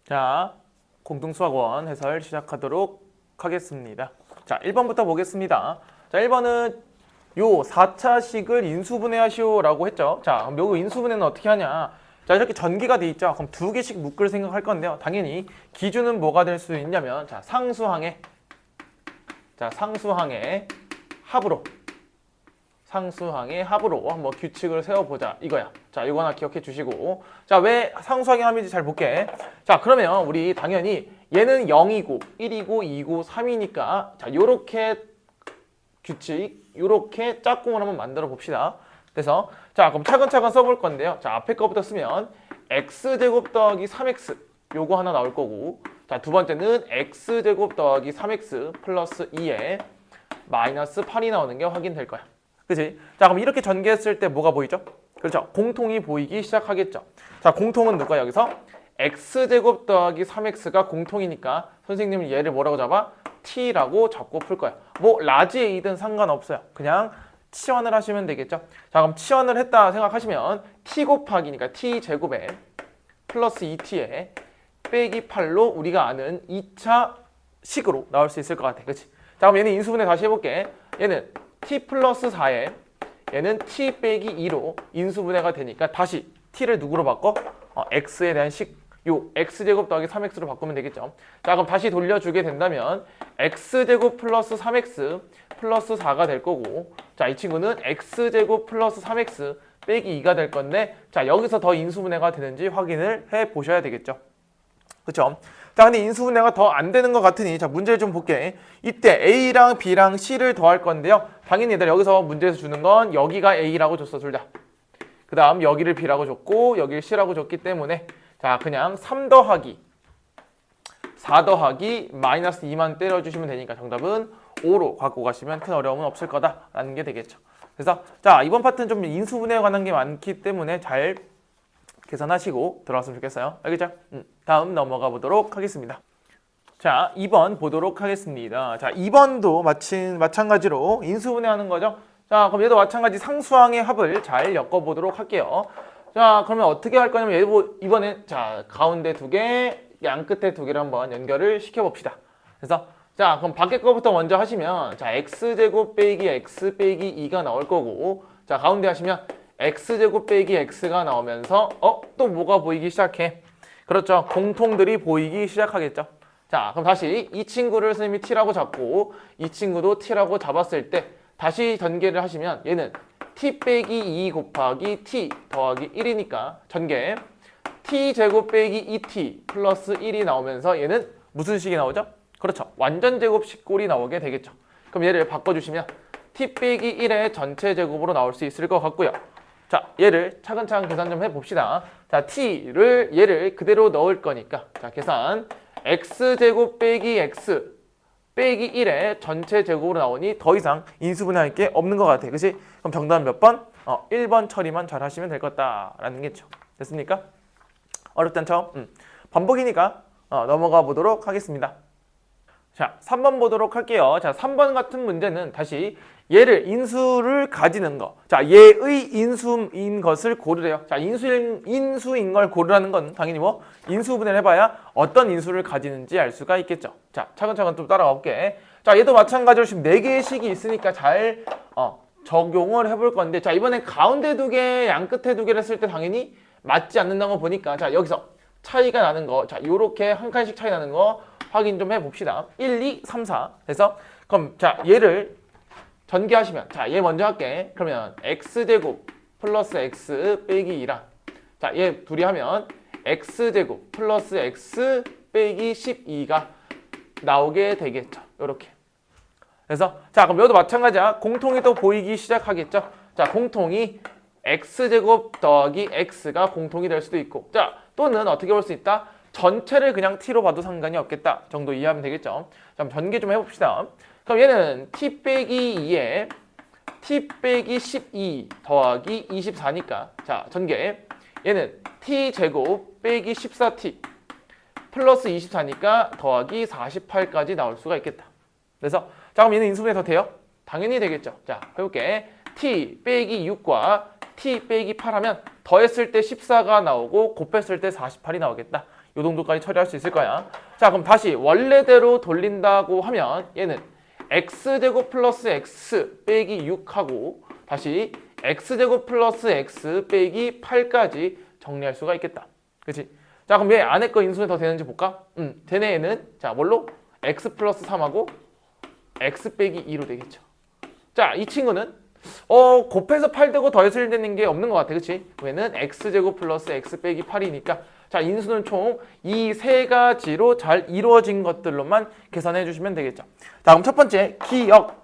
자, 공통수학원 해설 시작하도록 하겠습니다. 자, 1번부터 보겠습니다. 자, 1번은 요 4차식을 인수분해하시오 라고 했죠. 자, 그럼 요 인수분해는 어떻게 하냐. 자, 이렇게 전개가 돼 있죠. 그럼 두 개씩 묶을 생각할 건데요. 당연히 기준은 뭐가 될 수 있냐면 자, 상수항의 합으로 한번 규칙을 세워보자 이거야. 자, 이거 하나 기억해 주시고, 자, 왜 상수항의 합인지 잘 볼게. 자, 그러면 우리 당연히 얘는 0이고 1이고 2고 3이니까 자, 요렇게 규칙 요렇게 짝꿍을 한번 만들어 봅시다. 그래서 자, 그럼 차근차근 써볼 건데요. 자, 앞에 거부터 쓰면 x제곱 더하기 3x 요거 하나 나올 거고, 자, 두 번째는 x제곱 더하기 3x 플러스 2에 마이너스 8이 나오는 게 확인될 거야. 그치? 자, 그럼 이렇게 전개했을 때 뭐가 보이죠? 그렇죠. 공통이 보이기 시작하겠죠. 자, 공통은 누가 여기서? x제곱 더하기 3x가 공통이니까 선생님은 얘를 뭐라고 잡아? t라고 잡고 풀 거야. 뭐 라지 a든 상관없어요. 그냥 치환을 하시면 되겠죠. 자, 그럼 치환을 했다 생각하시면 t 곱하기니까 t제곱에 플러스 2t에 빼기 8로 우리가 아는 2차 식으로 나올 수 있을 것 같아. 그치? 자, 그럼 얘는 인수분해 다시 해볼게. 얘는 t 플러스 4에 얘는 t 빼기 2로 인수분해가 되니까 다시 t를 누구로 바꿔? x에 대한 요 x제곱 더하기 3x로 바꾸면 되겠죠. 자, 그럼 다시 돌려주게 된다면 x제곱 플러스 3x 플러스 4가 될 거고, 자, 이 친구는 x제곱 플러스 3x 빼기 2가 될 건데, 자, 여기서 더 인수분해가 되는지 확인을 해 보셔야 되겠죠. 그쵸? 자, 근데 인수분해가 더 안 되는 것 같으니 자, 문제를 좀 볼게. 이때 A랑 B랑 C를 더할 건데요. 당연히 얘들 여기서 문제에서 주는 건 여기가 A라고 줬어, 둘 다. 그 다음 여기를 B라고 줬고 여기를 C라고 줬기 때문에 자, 그냥 3 더하기 4 더하기 마이너스 2만 때려주시면 되니까 정답은 5로 갖고 가시면 큰 어려움은 없을 거다라는 게 되겠죠. 그래서 자, 이번 파트는 좀 인수분해에 관한 게 많기 때문에 잘 계산하시고 들어왔으면 좋겠어요. 알겠죠? 다음 넘어가 보도록 하겠습니다. 자, 2번 보도록 하겠습니다. 자, 2번도 마찬가지로 인수분해하는 거죠. 자, 그럼 얘도 마찬가지 상수항의 합을 잘 엮어보도록 할게요. 자, 그러면 어떻게 할 거냐면 이번엔 자, 가운데 두 개, 양 끝에 두 개를 한번 연결을 시켜봅시다. 그래서 자, 그럼 밖에 거부터 먼저 하시면 자, x제곱 빼기 x 빼기 2가 나올 거고, 자, 가운데 하시면 x제곱 빼기 x가 나오면서 또 뭐가 보이기 시작해? 그렇죠. 공통들이 보이기 시작하겠죠. 자, 그럼 다시 이 친구를 선생님이 t라고 잡고 이 친구도 t라고 잡았을 때 다시 전개를 하시면 얘는 t 빼기 2 곱하기 t 더하기 1이니까 전개 t제곱 빼기 2t 플러스 1이 나오면서 얘는 무슨 식이 나오죠? 그렇죠. 완전제곱식 꼴이 나오게 되겠죠. 그럼 얘를 바꿔주시면 t 빼기 1의 전체 제곱으로 나올 수 있을 것 같고요. 자, 얘를 차근차근 계산 좀 해봅시다. 자, 얘를 그대로 넣을 거니까 자, 계산 x제곱 빼기 x 빼기 1의 전체 제곱으로 나오니 더 이상 인수분해할 게 없는 것 같아. 그치? 그럼 정답은 몇 번? 1번 처리만 잘 하시면 될 거다라는 게죠. 됐습니까? 어렵지 않죠? 반복이니까 넘어가 보도록 하겠습니다. 자, 3번 보도록 할게요. 자, 3번 같은 문제는 다시 얘를 인수를 가지는 거. 자, 얘의 인수인 것을 고르래요. 자, 인수인 걸 고르라는 건 당연히 뭐 인수분해를 해봐야 어떤 인수를 가지는지 알 수가 있겠죠. 자, 차근차근 좀 따라가 볼게. 자, 얘도 마찬가지로 지금 4개의 식이 있으니까 잘 적용을 해볼 건데, 자, 이번엔 가운데 두 개, 양 끝에 두 개를 했을 때 당연히 맞지 않는다는 거 보니까 자, 여기서 차이가 나는 거, 자, 요렇게 한 칸씩 차이 나는 거 확인 좀 해봅시다. 1, 2, 3, 4 해서 그럼 자, 얘를 전개하시면 자, 얘 먼저 할게. 그러면 x제곱 플러스 x 빼기 2랑 자, 얘 둘이 하면 x제곱 플러스 x 빼기 12가 나오게 되겠죠. 요렇게. 그래서 자, 그럼 여기도 마찬가지야. 공통이 또 보이기 시작하겠죠. 자, 공통이 x제곱 더하기 x가 공통이 될 수도 있고, 자, 또는 어떻게 볼 수 있다? 전체를 그냥 t로 봐도 상관이 없겠다 정도 이해하면 되겠죠. 자, 그럼 전개 좀 해봅시다. 그럼 얘는 t 빼기 2에 t 빼기 12 더하기 24니까 자, 전개 얘는 t 제곱 빼기 14t 플러스 24니까 더하기 48까지 나올 수가 있겠다. 그래서 자, 그럼 얘는 인수분해 더 돼요? 당연히 되겠죠. 자, 해볼게. t 빼기 6과 t 빼기 8 하면 더했을 때 14가 나오고 곱했을 때 48이 나오겠다. 요 정도까지 처리할 수 있을 거야. 자, 그럼 다시 원래대로 돌린다고 하면 얘는 x제곱 플러스 x 빼기 6하고 다시 x제곱 플러스 x 빼기 8까지 정리할 수가 있겠다. 그치? 자, 그럼 얘 안에 거 인수는 더 되는지 볼까? 되네. 얘는 자, 뭘로? x 플러스 3하고 x 빼기 2로 되겠죠. 자, 이 친구는 곱해서 8 되고 더해서 1 되는 게 없는 것 같아. 그치? 얘는 x제곱 플러스 x 빼기 8이니까 자, 인수는 총 이 세 가지로 잘 이루어진 것들로만 계산해 주시면 되겠죠. 자, 그럼 첫 번째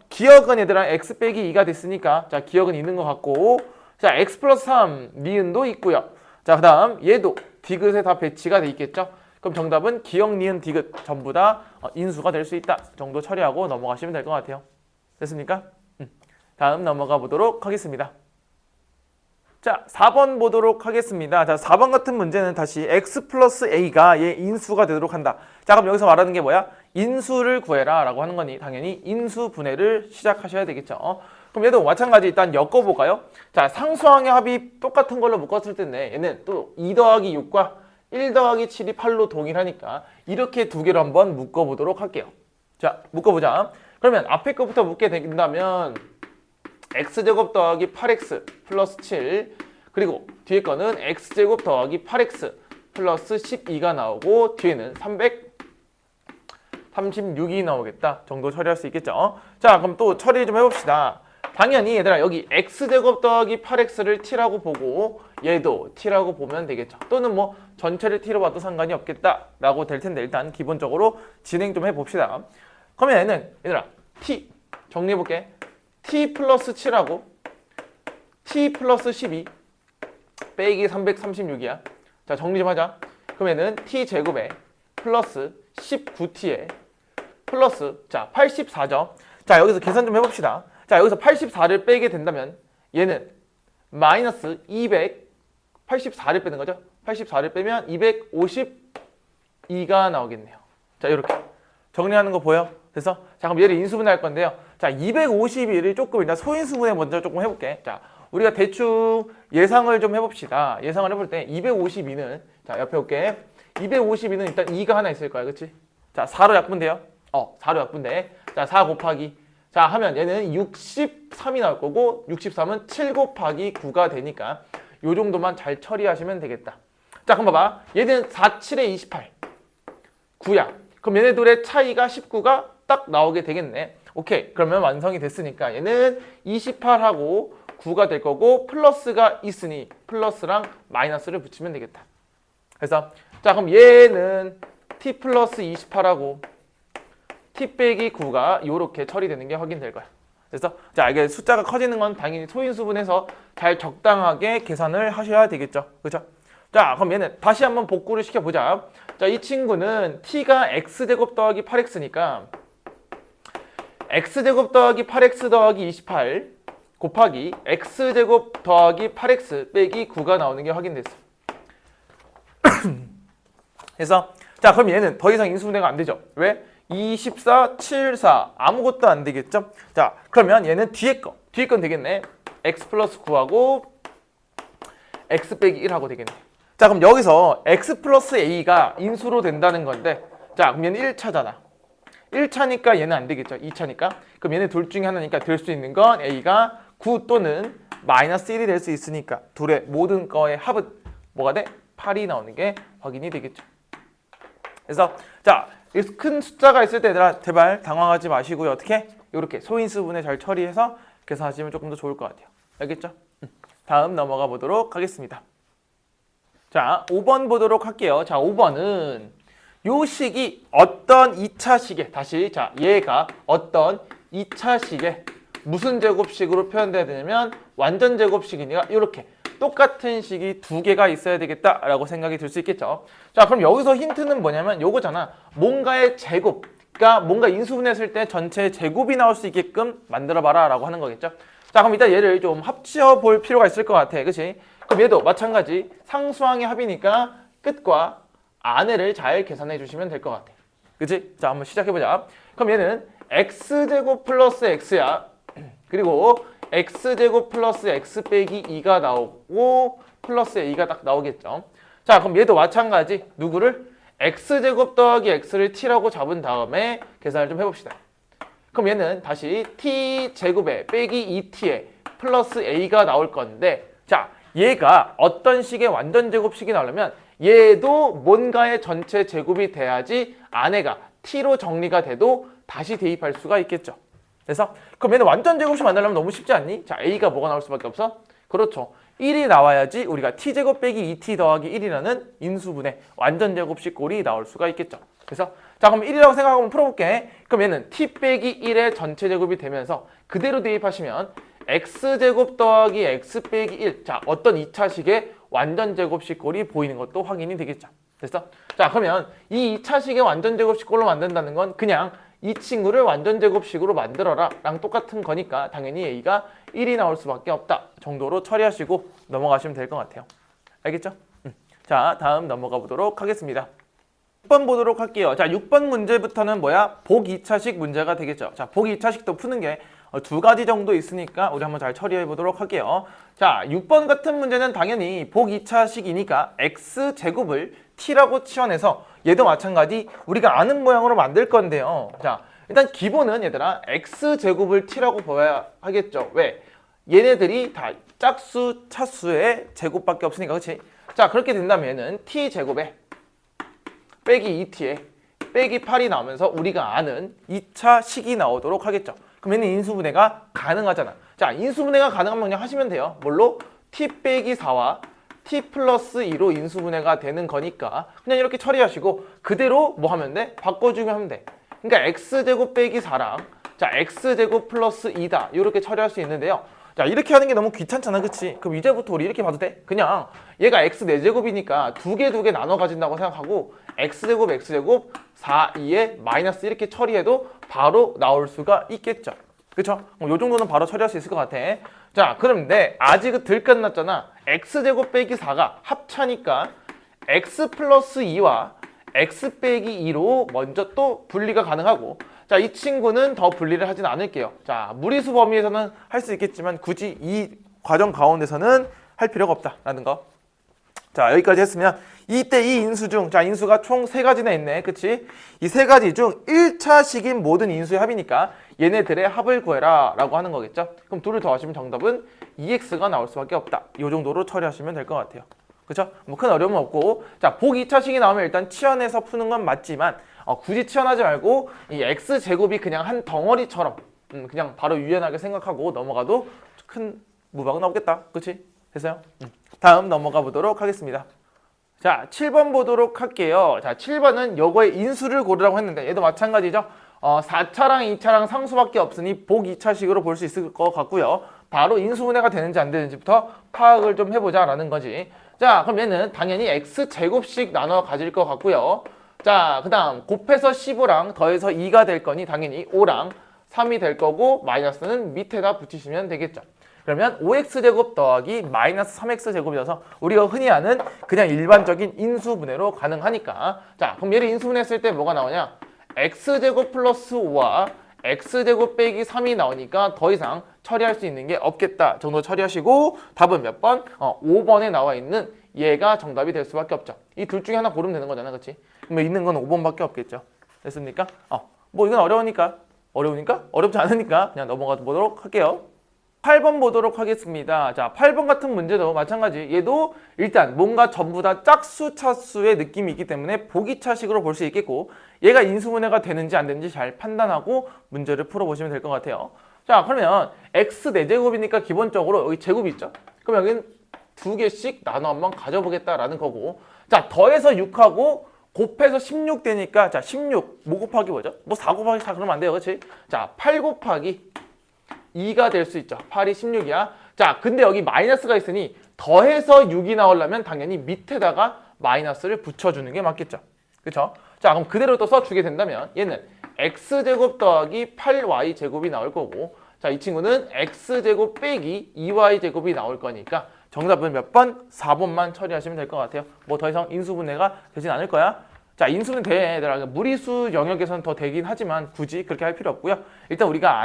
기억은 얘들아 x 빼기 2가 됐으니까 자, 기억은 있는 것 같고 자, x 플러스 3 니은도 있고요. 자, 그 다음 얘도 디귿에 다 배치가 돼 있겠죠. 그럼 정답은 기억, 니은, 디귿 전부 다 인수가 될 수 있다 정도 처리하고 넘어가시면 될 것 같아요. 됐습니까? 다음 넘어가 보도록 하겠습니다. 자, 4번 보도록 하겠습니다. 자, 4번 같은 문제는 다시 x 플러스 a가 얘 인수가 되도록 한다. 자, 그럼 여기서 말하는 게 뭐야? 인수를 구해라 라고 하는 거니 당연히 인수분해를 시작하셔야 되겠죠. 그럼 얘도 마찬가지 일단 엮어볼까요? 자, 상수항의 합이 똑같은 걸로 묶었을 텐데 얘는 또 2 더하기 6과 1 더하기 7이 8로 동일하니까 이렇게 두 개로 한번 묶어보도록 할게요. 자, 묶어보자. 그러면 앞에 거부터 묶게 된다면 x제곱 더하기 8x 플러스 7 그리고 뒤에 거는 x제곱 더하기 8x 플러스 12가 나오고 뒤에는 336이 나오겠다 정도 처리할 수 있겠죠. 자, 그럼 또 처리 좀 해봅시다. 당연히 얘들아 여기 x제곱 더하기 8x를 t라고 보고 얘도 t라고 보면 되겠죠. 또는 뭐 전체를 t로 봐도 상관이 없겠다 라고 될 텐데 일단 기본적으로 진행 좀 해봅시다. 그러면 얘는 얘들아 t 정리해볼게. t 플러스 7하고 t 플러스 12 빼기 336이야. 자, 정리 좀 하자. 그러면은 t 제곱에 플러스 19t에 플러스 자 84죠. 자, 여기서 계산 좀 해봅시다. 자, 여기서 84를 빼게 된다면 얘는 마이너스 284를 빼는 거죠. 84를 빼면 252가 나오겠네요. 자, 이렇게 정리하는 거 보여? 됐어? 자, 그럼 얘를 인수분해할 건데요. 자, 252를 조금 일단 소인수분해 먼저 조금 해볼게. 자, 우리가 대충 예상을 좀 해봅시다. 예상을 해볼 때 252는 자, 옆에 올게. 252는 일단 2가 하나 있을 거야. 그치? 자, 4로 약분돼요. 4로 약분돼. 자, 4 곱하기. 자, 하면 얘는 63이 나올 거고 63은 7 곱하기 9가 되니까 요 정도만 잘 처리하시면 되겠다. 자, 그럼 봐봐. 얘는 4, 7에 28. 9야. 그럼 얘네들의 차이가 19가 딱 나오게 되겠네. 오케이. 그러면 완성이 됐으니까 얘는 28하고 9가 될 거고 플러스가 있으니 플러스랑 마이너스를 붙이면 되겠다. 그래서 자, 그럼 얘는 t 플러스 28하고 t 빼기 9가 이렇게 처리되는 게 확인될 거야. 그래서 자, 이게 숫자가 커지는 건 당연히 소인수분해서 잘 적당하게 계산을 하셔야 되겠죠. 그렇죠? 자, 그럼 얘는 다시 한번 복구를 시켜보자. 자, 이 친구는 t가 x제곱 더하기 8x니까 x제곱 더하기 8x 더하기 28 곱하기 x제곱 더하기 8x 빼기 9가 나오는 게 확인됐어. 그래서 자, 그럼 얘는 더 이상 인수분해가 안 되죠. 왜? 24, 7, 4 아무것도 안 되겠죠. 자, 그러면 얘는 뒤에 건 되겠네. x 플러스 9하고 x 빼기 1하고 되겠네. 자, 그럼 여기서 x 플러스 a가 인수로 된다는 건데 자, 그럼 얘는 1차잖아. 1차니까 얘는 안 되겠죠. 2차니까. 그럼 얘네 둘 중에 하나니까 될 수 있는 건 a가 9 또는 마이너스 1이 될 수 있으니까 둘의 모든 거의 합은 뭐가 돼? 8이 나오는 게 확인이 되겠죠. 그래서 자, 큰 숫자가 있을 때 얘들아 제발 당황하지 마시고요. 어떻게? 이렇게 소인수분해 잘 처리해서 계산하시면 조금 더 좋을 것 같아요. 알겠죠? 다음 넘어가 보도록 하겠습니다. 자, 5번 보도록 할게요. 자, 5번은 요 식이 어떤 2차 식에 다시 자, 얘가 어떤 2차 식에 무슨 제곱식으로 표현돼야 되냐면 완전 제곱식이니까 이렇게 똑같은 식이 두 개가 있어야 되겠다라고 생각이 들 수 있겠죠. 자, 그럼 여기서 힌트는 뭐냐면 요거잖아. 뭔가의 제곱, 그러니까 뭔가 인수분해했을 때 전체 제곱이 나올 수 있게끔 만들어봐라 라고 하는 거겠죠. 자, 그럼 일단 얘를 좀 합쳐 볼 필요가 있을 것 같아. 그치? 그럼 얘도 마찬가지 상수항의 합이니까 끝과 안에를 잘 계산해 주시면 될 것 같아. 그치? 자, 한번 시작해보자. 그럼 얘는 x제곱 플러스 x야. 그리고 x제곱 플러스 x 빼기 2가 나오고 플러스 a가 딱 나오겠죠. 자, 그럼 얘도 마찬가지 누구를? x제곱 더하기 x를 t라고 잡은 다음에 계산을 좀 해봅시다. 그럼 얘는 다시 t제곱에 빼기 2t에 플러스 a가 나올 건데, 자, 얘가 어떤 식의 완전제곱식이 나오려면 얘도 뭔가의 전체 제곱이 돼야지 안에가 t로 정리가 돼도 다시 대입할 수가 있겠죠. 그래서 그럼 얘는 완전제곱식 만들려면 너무 쉽지 않니? 자, a가 뭐가 나올 수밖에 없어? 그렇죠. 1이 나와야지 우리가 t제곱 빼기 2t 더하기 1이라는 인수분해 완전제곱식 꼴이 나올 수가 있겠죠. 그래서 자, 그럼 1이라고 생각하면 풀어볼게. 그럼 얘는 t 빼기 1의 전체 제곱이 되면서 그대로 대입하시면 x제곱 더하기 x 빼기 1. 자, 어떤 2차식의 완전제곱식 꼴이 보이는 것도 확인이 되겠죠. 됐어? 자, 그러면 이 2차식의 완전제곱식 꼴로 만든다는 건 그냥 이 친구를 완전제곱식으로 만들어라 랑 똑같은 거니까 당연히 a가 1이 나올 수밖에 없다 정도로 처리하시고 넘어가시면 될 것 같아요. 알겠죠? 자, 다음 넘어가 보도록 하겠습니다. 6번 보도록 할게요. 자, 6번 문제부터는 뭐야? 복 2차식 문제가 되겠죠. 자, 복 2차식도 푸는 게 두 가지 정도 있으니까 우리 한번 잘 처리해 보도록 할게요. 자, 6번 같은 문제는 당연히 복 2차식이니까 x제곱을 t라고 치환해서 얘도 마찬가지 우리가 아는 모양으로 만들 건데요. 자, 일단 기본은 얘들아 x제곱을 t라고 봐야 하겠죠. 왜? 얘네들이 다 짝수, 차수의 제곱밖에 없으니까, 그렇지? 자, 그렇게 된다면 얘는 t제곱에 빼기 2t에 빼기 8이 나오면서 우리가 아는 2차 식이 나오도록 하겠죠. 그럼 얘는 인수분해가 가능하잖아. 자, 인수분해가 가능하면 그냥 하시면 돼요. 뭘로? t 빼기 4와 t 플러스 2로 인수분해가 되는 거니까 그냥 이렇게 처리하시고 그대로 뭐 하면 돼? 바꿔주면 하면 돼. 그러니까 x제곱 빼기 4랑 자, x제곱 플러스 2다 이렇게 처리할 수 있는데요. 자, 이렇게 하는 게 너무 귀찮잖아, 그치? 그럼 이제부터 우리 이렇게 봐도 돼? 그냥 얘가 x 4제곱이니까 두 개 나눠 가진다고 생각하고 x제곱 4, 2에 마이너스 이렇게 처리해도 바로 나올 수가 있겠죠. 그쵸? 요 정도는 바로 처리할 수 있을 것 같아. 자, 그런데 아직은 덜 끝났잖아. x제곱 빼기 4가 합차니까 x 플러스 2와 x 빼기 2로 먼저 또 분리가 가능하고, 자, 이 친구는 더 분리를 하진 않을게요. 자, 무리수 범위에서는 할 수 있겠지만 굳이 이 과정 가운데서는 할 필요가 없다라는 거. 자, 여기까지 했으면 이때 이 인수 중, 자, 인수가 총 3가지나 있네. 그치? 이 3가지 중 1차식인 모든 인수의 합이니까 얘네들의 합을 구해라 라고 하는 거겠죠? 그럼 둘을 더하시면 정답은 2x가 나올 수밖에 없다. 이 정도로 처리하시면 될 것 같아요. 그쵸? 뭐 큰 어려움은 없고, 자, 복 2차식이 나오면 일단 치환해서 푸는 건 맞지만 굳이 치환하지 말고 이 x제곱이 그냥 한 덩어리처럼 그냥 바로 유연하게 생각하고 넘어가도 큰 무방은 없겠다. 그치? 됐어요? 다음 넘어가 보도록 하겠습니다. 자, 7번 보도록 할게요. 자, 7번은 요거의 인수를 고르라고 했는데 얘도 마찬가지죠. 4차랑 2차랑 상수밖에 없으니 복 2차식으로 볼 수 있을 것 같고요. 바로 인수분해가 되는지 안 되는지부터 파악을 좀 해보자 라는 거지. 자, 그럼 얘는 당연히 x제곱씩 나눠 가질 것 같고요. 자, 그 다음 곱해서 15랑 더해서 2가 될 거니 당연히 5랑 3이 될 거고 마이너스는 밑에다 붙이시면 되겠죠. 그러면 5x제곱 더하기 마이너스 3x제곱이어서 우리가 흔히 아는 그냥 일반적인 인수분해로 가능하니까, 자, 그럼 얘를 인수분해했을 때 뭐가 나오냐? x제곱 플러스 5와 x제곱 빼기 3이 나오니까 더 이상 처리할 수 있는 게 없겠다 정도 처리하시고 답은 몇 번? 5번에 나와 있는 얘가 정답이 될 수밖에 없죠. 이 둘 중에 하나 고르면 되는 거잖아, 그렇지? 그러면 있는 건 5번밖에 없겠죠. 됐습니까? 뭐 이건 어려우니까 어렵지 않으니까 그냥 넘어가 보도록 할게요. 8번 보도록 하겠습니다. 자, 8번 같은 문제도 마찬가지. 얘도 일단 뭔가 전부 다 짝수, 차수의 느낌이 있기 때문에 보기차식으로 볼 수 있겠고, 얘가 인수분해가 되는지 안 되는지 잘 판단하고 문제를 풀어보시면 될 것 같아요. 자, 그러면 x 4제곱이니까 기본적으로 여기 제곱이 있죠? 그럼 여기는 2개씩 나눠 한번 가져보겠다라는 거고, 자, 더해서 6하고 곱해서 16 되니까, 자, 16 뭐 곱하기 뭐죠? 뭐 4 곱하기 4 그러면 안 돼요, 그렇지? 자, 8 곱하기 2가 될 수 있죠. 8이 16이야. 자, 근데 여기 마이너스가 있으니 더해서 6이 나오려면 당연히 밑에다가 마이너스를 붙여주는 게 맞겠죠. 그쵸? 자, 그럼 그대로 또 써주게 된다면 얘는 x제곱 더하기 8y제곱이 나올 거고, 자, 이 친구는 x제곱 빼기 2y제곱이 나올 거니까 정답은 몇 번? 4번만 처리하시면 될 것 같아요. 뭐 더 이상 인수분해가 되진 않을 거야. 자, 인수는 돼. 무리수 영역에서는 더 되긴 하지만 굳이 그렇게 할 필요 없고요. 일단 우리가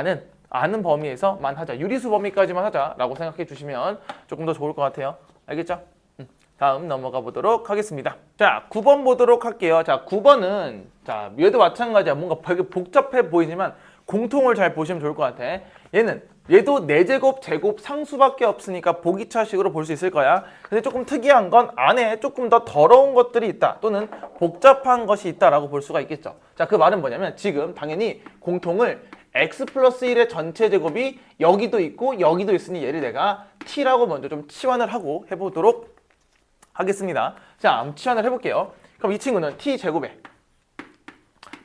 아는 범위에서만 하자. 유리수 범위까지만 하자라고 생각해 주시면 조금 더 좋을 것 같아요. 알겠죠? 다음 넘어가 보도록 하겠습니다. 자, 9번 보도록 할게요. 자, 9번은 자, 얘도 마찬가지야. 뭔가 되게 복잡해 보이지만 공통을 잘 보시면 좋을 것 같아. 얘도 4제곱, 제곱, 상수밖에 없으니까 보기차식으로 볼 수 있을 거야. 근데 조금 특이한 건 안에 조금 더 더러운 것들이 있다 또는 복잡한 것이 있다라고 볼 수가 있겠죠. 자, 그 말은 뭐냐면 지금 당연히 공통을 x 플러스 1의 전체 제곱이 여기도 있고 여기도 있으니 얘를 내가 t라고 먼저 좀 치환을 하고 해보도록 하겠습니다. 자, 치환을 해볼게요. 그럼 이 친구는 t제곱에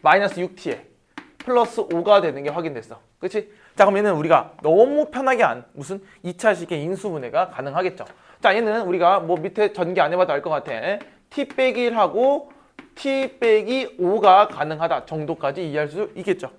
마이너스 6t에 플러스 5가 되는 게 확인됐어. 그치? 자, 그럼 얘는 우리가 너무 편하게 무슨 2차식의 인수분해가 가능하겠죠. 자, 얘는 우리가 뭐 밑에 전개 안 해봐도 알 것 같아. t 빼기 1하고 t 빼기 5가 가능하다 정도까지 이해할 수 있겠죠.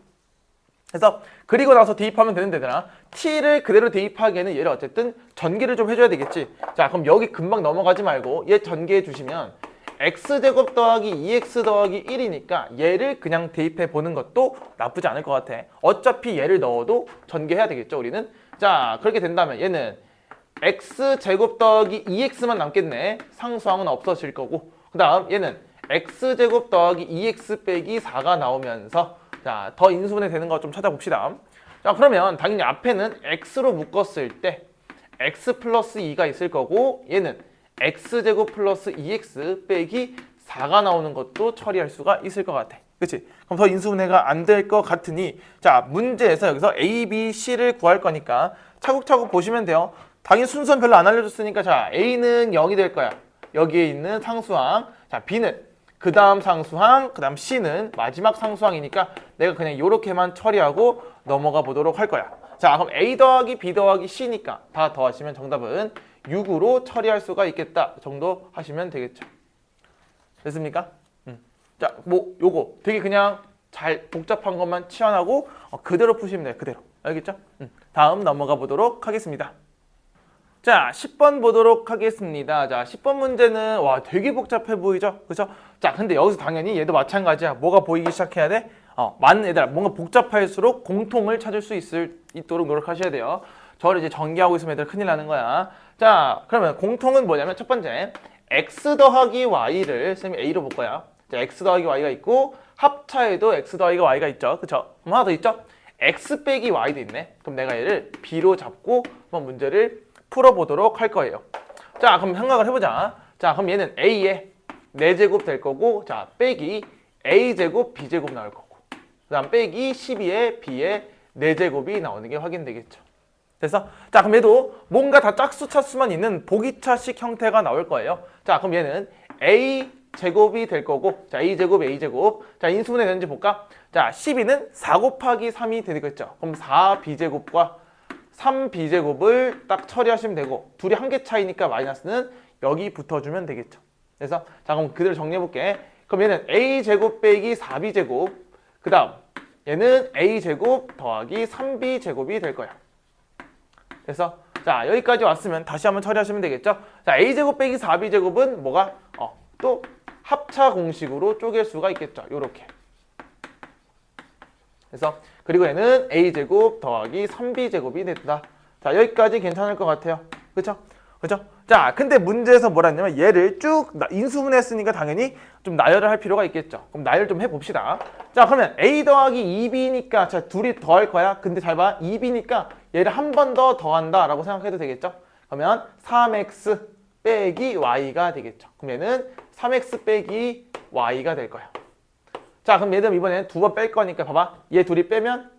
그래서 그리고 나서 대입하면 되는 데잖아. t를 그대로 대입하기에는 얘를 어쨌든 전개를 좀 해줘야 되겠지. 자, 그럼 여기 금방 넘어가지 말고 얘 전개해 주시면 x제곱 더하기 2x 더하기 1이니까 얘를 그냥 대입해 보는 것도 나쁘지 않을 것 같아. 어차피 얘를 넣어도 전개해야 되겠죠, 우리는. 자, 그렇게 된다면 얘는 x제곱 더하기 2x만 남겠네. 상수항은 없어질 거고. 그 다음 얘는 x제곱 더하기 2x 빼기 4가 나오면서 자, 더 인수분해 되는 거 좀 찾아봅시다. 자, 그러면 당연히 앞에는 x로 묶었을 때 x 플러스 2가 있을 거고 얘는 x제곱 플러스 2x 빼기 4가 나오는 것도 처리할 수가 있을 것 같아. 그치? 그럼 더 인수분해가 안 될 것 같으니 자, 문제에서 여기서 a, b, c를 구할 거니까 차곡차곡 보시면 돼요. 당연히 순서는 별로 안 알려줬으니까 자, a는 0이 될 거야. 여기에 있는 상수항. 자, b는 그 다음 상수항, 그 다음 c는 마지막 상수항이니까 내가 그냥 이렇게만 처리하고 넘어가 보도록 할 거야. 자, 그럼 a 더하기 b 더하기 c니까 다 더하시면 정답은 6으로 처리할 수가 있겠다 정도 하시면 되겠죠. 됐습니까? 자, 뭐 요거 되게 그냥 잘 복잡한 것만 치환하고 그대로 푸시면 돼요. 그대로. 알겠죠? 다음 넘어가 보도록 하겠습니다. 자, 10번 보도록 하겠습니다. 자, 10번 문제는 와 되게 복잡해 보이죠? 그렇죠? 자, 근데 여기서 당연히 얘도 마찬가지야. 뭐가 보이기 시작해야 돼? 많은 애들 뭔가 복잡할수록 공통을 찾을 수 있도록 노력하셔야 돼요. 저를 이제 전개하고 있으면 애들 큰일 나는 거야. 자, 그러면 공통은 뭐냐면 첫 번째 x 더하기 y를 쌤이 a로 볼 거야. 자, x 더하기 y가 있고 합차에도 x 더하기 y가 있죠. 그쵸? 그럼 하나 더 있죠? x 빼기 y도 있네. 그럼 내가 얘를 b로 잡고 한번 문제를 풀어보도록 할 거예요. 자, 그럼 생각을 해보자. 자, 그럼 얘는 a에 4제곱 될 거고 자, 빼기 a제곱 b제곱 나올 거고 그 다음 빼기 12에 b에 4제곱이 나오는 게 확인되겠죠. 됐어? 자, 그럼 얘도 뭔가 다 짝수 차수만 있는 보기차식 형태가 나올 거예요. 자, 그럼 얘는 a제곱이 될 거고 자, a제곱 a제곱 자, 인수분해 되는지 볼까? 자, 12는 4 곱하기 3이 되겠죠. 그럼 4b제곱과 3b제곱을 딱 처리하시면 되고 둘이 한 개 차이니까 마이너스는 여기 붙어주면 되겠죠. 그래서 자, 그럼 그대로 정리해볼게. 그럼 얘는 a제곱 빼기 4b제곱 그 다음 얘는 a제곱 더하기 3b제곱이 될 거야. 그래서 자, 여기까지 왔으면 다시 한번 처리하시면 되겠죠. 자, a제곱 빼기 4b제곱은 뭐가? 또 합차 공식으로 쪼갤 수가 있겠죠. 요렇게. 그래서 그리고 얘는 a제곱 더하기 3b제곱이 됐다. 자, 여기까지 괜찮을 것 같아요. 그쵸? 그죠? 자, 근데 문제에서 뭐라 했냐면 얘를 쭉 인수분해했으니까 당연히 좀 나열을 할 필요가 있겠죠. 그럼 나열 좀 해봅시다. 자, 그러면 a 더하기 2b니까 자, 둘이 더할 거야. 근데 잘 봐. 2b니까 얘를 한 번 더 더한다 라고 생각해도 되겠죠. 그러면 3x 빼기 y가 되겠죠. 그럼 얘는 3x 빼기 y가 될 거야. 자, 그럼 얘들 이번엔 2번 뺄 거니까 봐봐. 얘 둘이 빼면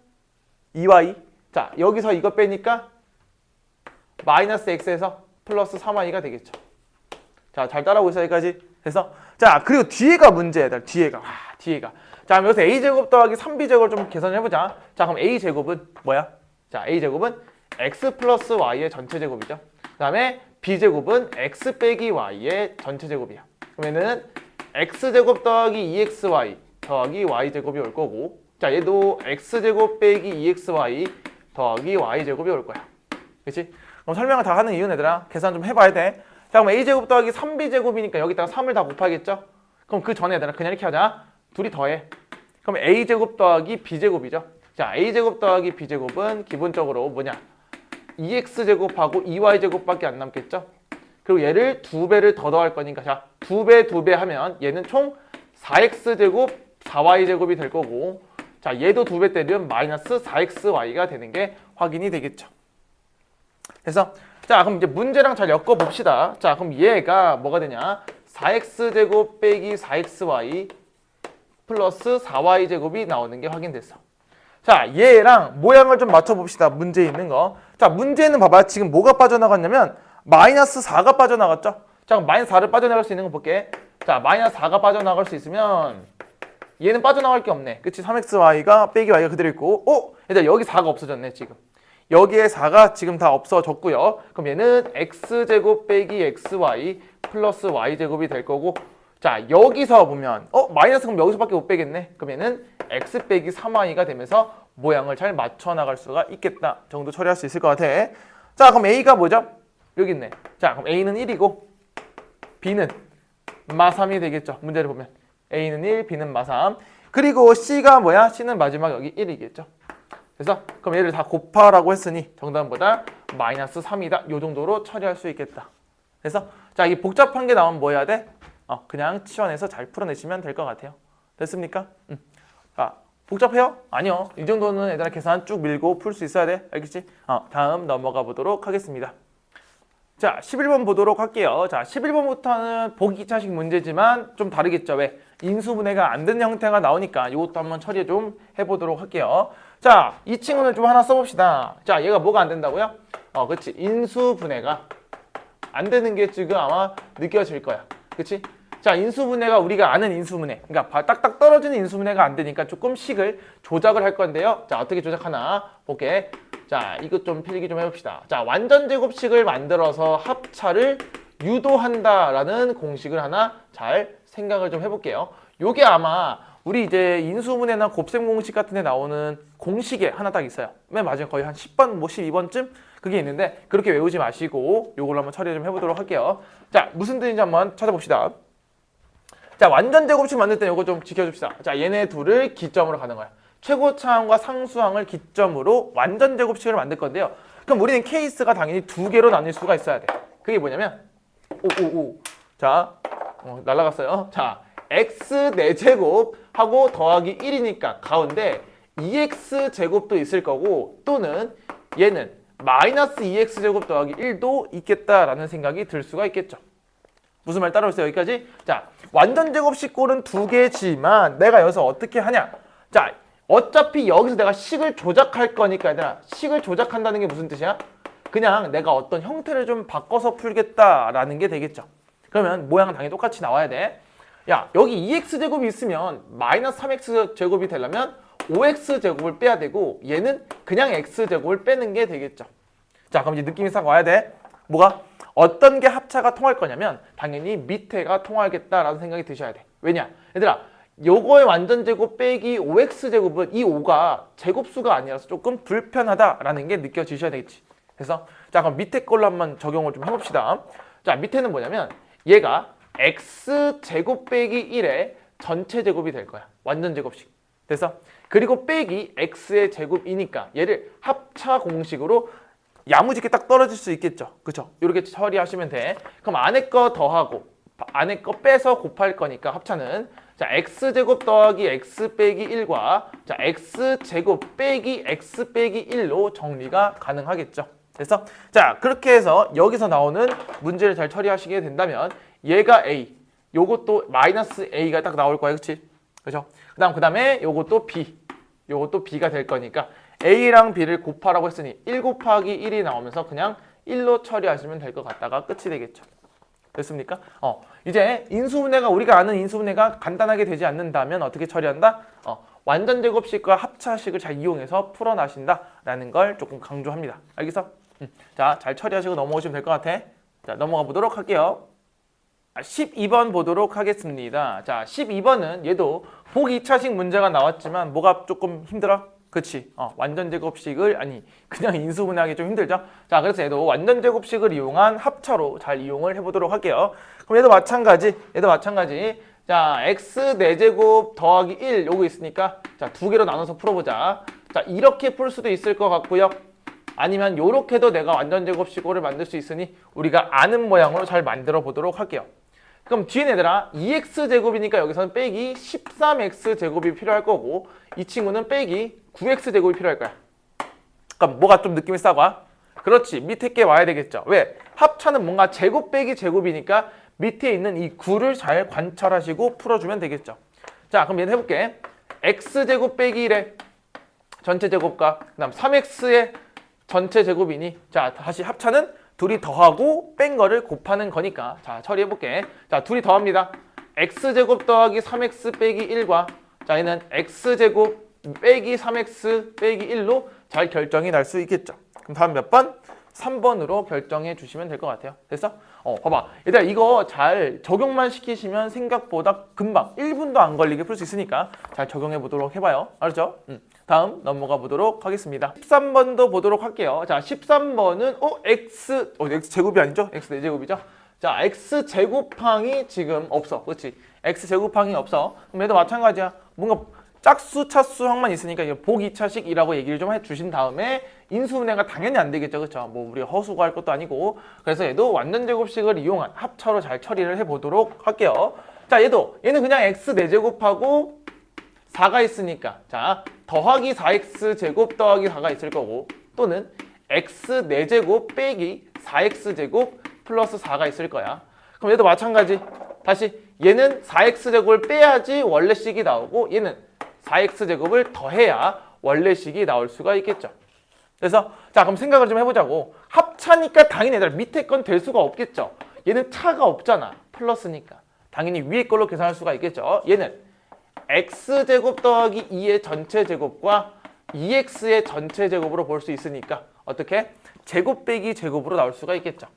2y. 자, 여기서 이거 빼니까 마이너스 x에서 플러스 3y가 되겠죠. 자, 잘 따라오고 있어 여기까지. 그래서 자, 그리고 뒤에가 문제야. 뒤에가. 자, 그럼 여기서 a제곱 더하기 3b제곱을 좀 계산을 해보자. 자, 그럼 a제곱은 뭐야? 자, a제곱은 x 플러스 y의 전체 제곱이죠. 그 다음에 b제곱은 x 빼기 y의 전체 제곱이야. 그러면은 x제곱 더하기 2xy 더하기 y제곱이 올 거고 자, 얘도 x제곱 빼기 2xy 더하기 y제곱이 올 거야. 그치? 그럼 설명을 다 하는 이유는 얘들아 계산 좀 해봐야 돼. 자, 그럼 a제곱 더하기 3b제곱이니까 여기다가 3을 다 곱하겠죠? 그럼 그 전에 얘들아 그냥 이렇게 하자. 둘이 더해. 그럼 a제곱 더하기 b제곱이죠. 자, a제곱 더하기 b제곱은 기본적으로 뭐냐? 2x제곱하고 2y제곱밖에 안 남겠죠? 그리고 얘를 2배를 더 더할 거니까 자, 2배, 2배 하면 얘는 총 4x제곱, 4y제곱이 될 거고 자, 얘도 2배 때리면 마이너스 4xy가 되는 게 확인이 되겠죠. 그래서 자, 그럼 이제 문제랑 잘 엮어 봅시다. 자, 그럼 얘가 뭐가 되냐? 4x제곱 빼기 4xy 플러스 4y제곱이 나오는 게 확인됐어. 자, 얘랑 모양을 좀 맞춰봅시다. 문제에 있는 거. 자, 문제는 봐봐. 지금 뭐가 빠져나갔냐면 마이너스 4가 빠져나갔죠? 자, 그럼 마이너스 4를 빠져나갈 수 있는 거 볼게. 자, 마이너스 4가 빠져나갈 수 있으면 얘는 빠져나갈 게 없네. 그치? 3xy가 빼기 y가 그대로 있고 얘들아 여기 4가 없어졌네 지금. 여기에 4가 지금 다 없어졌고요. 그럼 얘는 x제곱 빼기 xy 플러스 y제곱이 될 거고 자, 여기서 보면 마이너스 그럼 여기서밖에 못 빼겠네. 그럼 얘는 x 빼기 3y가 되면서 모양을 잘 맞춰 나갈 수가 있겠다 정도 처리할 수 있을 것 같아. 자, 그럼 a가 뭐죠? 여기 있네. 자, 그럼 a는 1이고 b는 마3이 되겠죠. 문제를 보면 a는 1, b는 마3. 그리고 c가 뭐야? c는 마지막 여기 1이겠죠. 그래서 그럼 얘를 다 곱하라고 했으니 정답보다 마이너스 3이다. 요 정도로 처리할 수 있겠다. 그래서 자, 이 복잡한 게 나오면 뭐 해야 돼? 그냥 치환해서 잘 풀어내시면 될 것 같아요. 됐습니까? 자, 복잡해요? 아니요. 이 정도는 얘들아 계산 쭉 밀고 풀 수 있어야 돼. 알겠지? 다음 넘어가 보도록 하겠습니다. 자, 11번 보도록 할게요. 자, 11번부터는 보기 2차식 문제지만 좀 다르겠죠. 왜? 인수분해가 안 되는 형태가 나오니까 이것도 한번 처리 좀 해보도록 할게요. 자, 이 친구는 좀 하나 써봅시다. 자, 얘가 뭐가 안 된다고요? 그치. 인수분해가 안 되는 게 지금 아마 느껴질 거야. 그치? 자, 인수분해가 우리가 아는 인수분해. 그러니까 딱딱 떨어지는 인수분해가 안 되니까 조금 식을 조작을 할 건데요. 자, 어떻게 조작하나 볼게. 자, 이것 좀 필기 좀 해봅시다. 자, 완전 제곱식을 만들어서 합차를 유도한다라는 공식을 하나 잘 생각을 좀 해볼게요. 요게 아마 우리 이제 인수분해나 곱셈 공식 같은 데 나오는 공식에 하나 딱 있어요. 맨 마지막에 거의 한 10번, 뭐 12번쯤 그게 있는데 그렇게 외우지 마시고 요걸로 한번 처리 좀 해보도록 할게요. 자, 무슨 뜻인지 한번 찾아봅시다. 자, 완전 제곱식 만들 때 요거 좀 지켜줍시다. 자, 얘네 둘을 기점으로 가는 거야. 최고차항과 상수항을 기점으로 완전 제곱식을 만들 건데요. 그럼 우리는 케이스가 당연히 2개로 나뉠 수가 있어야 돼. 그게 뭐냐면 자, 날라갔어요. 자, x 4제곱 하고 더하기 1이니까 가운데 2x제곱도 있을 거고 또는 얘는 마이너스 2x제곱 더하기 1도 있겠다라는 생각이 들 수가 있겠죠. 무슨 말 따라오세요? 여기까지? 자, 완전 제곱식 꼴은 2개지만 내가 여기서 어떻게 하냐? 자, 어차피 여기서 내가 식을 조작할 거니까 얘들아, 식을 조작한다는 게 무슨 뜻이야? 그냥 내가 어떤 형태를 좀 바꿔서 풀겠다라는 게 되겠죠. 그러면 모양은 당연히 똑같이 나와야 돼. 야, 여기 2x제곱이 있으면 마이너스 3x제곱이 되려면 5x제곱을 빼야 되고 얘는 그냥 x제곱을 빼는 게 되겠죠. 자, 그럼 이제 느낌이 싹 와야 돼. 뭐가? 어떤 게 합차가 통할 거냐면 당연히 밑에가 통하겠다라는 생각이 드셔야 돼. 왜냐? 얘들아, 요거의 완전 제곱 빼기 5x제곱은 이 5가 제곱수가 아니라서 조금 불편하다라는 게 느껴지셔야 되겠지. 그래서 자, 그럼 밑에 걸로 한번 적용을 좀 해봅시다. 자, 밑에는 뭐냐면 얘가 x제곱 빼기 1의 전체 제곱이 될 거야. 완전 제곱식. 그래서 그리고 빼기 x의 제곱이니까 얘를 합차 공식으로 야무지게 딱 떨어질 수 있겠죠. 그쵸? 이렇게 처리하시면 돼. 그럼 안에 거 더하고 안에 거 빼서 곱할 거니까 합차는 자, x제곱 더하기 x 빼기 1과 자, x제곱 빼기 x 빼기 1로 정리가 가능하겠죠. 그래서 자, 그렇게 해서 여기서 나오는 문제를 잘 처리하시게 된다면 얘가 a, 요것도 마이너스 a가 딱 나올 거야. 그치? 그죠? 그 다음에 요것도 b, 요것도 b가 될 거니까 a랑 b를 곱하라고 했으니 1 곱하기 1이 나오면서 그냥 1로 처리하시면 될 것 같다가 끝이 되겠죠. 됐습니까? 이제 인수분해가 우리가 아는 인수분해가 간단하게 되지 않는다면 어떻게 처리한다? 완전 제곱식과 합차식을 잘 이용해서 풀어나신다라는 걸 조금 강조합니다. 알겠어? 자, 잘 처리하시고 넘어오시면 될 것 같아. 자, 넘어가 보도록 할게요. 12번 보도록 하겠습니다. 자, 12번은 얘도 보기 2차식 문제가 나왔지만 뭐가 조금 힘들어? 그치? 완전 제곱식을 그냥 인수분해하기 좀 힘들죠? 자, 그래서 얘도 완전 제곱식을 이용한 합차로 잘 이용을 해보도록 할게요. 그럼 얘도 마찬가지. 자, x 4제곱 더하기 1 요거 있으니까 자, 2개로 나눠서 풀어보자. 자, 이렇게 풀 수도 있을 것 같고요. 아니면 요렇게도 내가 완전제곱식으로 만들 수 있으니 우리가 아는 모양으로 잘 만들어 보도록 할게요. 그럼 뒤에 얘들아 2x제곱이니까 여기서는 빼기 13x제곱이 필요할 거고 이 친구는 빼기 9x제곱이 필요할 거야. 그럼 뭐가 좀 느낌이 싸가? 그렇지, 밑에 게 와야 되겠죠. 왜? 합차는 뭔가 제곱 빼기 제곱이니까 밑에 있는 이 9를 잘 관찰하시고 풀어주면 되겠죠. 자, 그럼 얘는 해볼게. x제곱 빼기 1의 전체 제곱과 그 다음 3x의 전체 제곱이니 자, 다시 합차는 둘이 더하고 뺀 거를 곱하는 거니까 자, 처리해볼게. 자, 둘이 더합니다. x제곱 더하기 3x 빼기 1과 자, 얘는 x제곱 빼기 3x 빼기 1로 잘 결정이 날 수 있겠죠. 그럼 다음 몇 번? 3번으로 결정해 주시면 될 것 같아요. 됐어? 봐봐. 얘들아 이거 잘 적용만 시키시면 생각보다 금방 1분도 안 걸리게 풀 수 있으니까 잘 적용해 보도록 해봐요. 알았죠? 다음 넘어가 보도록 하겠습니다. 13번도 보도록 할게요. 자, 13번은 x 제곱이 아니죠? x 4제곱이죠? 자, x 제곱항이 지금 없어. 그렇지? x 제곱항이 없어. 그럼 얘도 마찬가지야. 뭔가 짝수, 차수 항만 있으니까 이거 보기차식이라고 얘기를 좀 해주신 다음에 인수분해가 당연히 안 되겠죠. 그렇죠? 뭐 우리가 허수고할 것도 아니고 그래서 얘도 완전제곱식을 이용한 합차로 잘 처리를 해보도록 할게요. 자, 얘는 그냥 x 4제곱하고 4가 있으니까 자, 더하기 4x제곱 더하기 4가 있을 거고 또는 x 4제곱 빼기 4x제곱 플러스 4가 있을 거야. 그럼 얘도 마찬가지. 다시 얘는 4x제곱을 빼야지 원래식이 나오고 얘는 4x제곱을 더해야 원래식이 나올 수가 있겠죠. 그래서 자, 그럼 생각을 좀 해보자고. 합차니까 당연히 얘들아 밑에 건 될 수가 없겠죠. 얘는 차가 없잖아. 플러스니까. 당연히 위에 걸로 계산할 수가 있겠죠. 얘는 x제곱 더하기 2의 전체 제곱과 2x의 전체 제곱으로 볼 수 있으니까 어떻게? 제곱 빼기 제곱으로 나올 수가 있겠죠.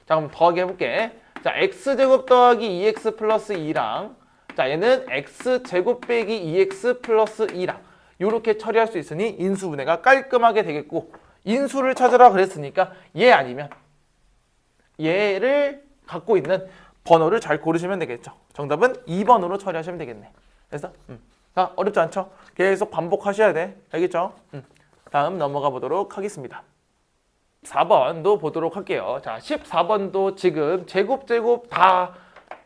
자, 그럼 더하기 해볼게. 자, x제곱 더하기 2x 플러스 2랑 자, 얘는 x제곱 빼기 2x 플러스 2랑 이렇게 처리할 수 있으니 인수분해가 깔끔하게 되겠고 인수를 찾으라 그랬으니까 얘 아니면 얘를 갖고 있는 번호를 잘 고르시면 되겠죠. 정답은 2번으로 처리하시면 되겠네. 그래서 자, 어렵지 않죠? 계속 반복하셔야 돼. 알겠죠? 다음 넘어가 보도록 하겠습니다. 4번도 보도록 할게요. 자, 14번도 지금 제곱 다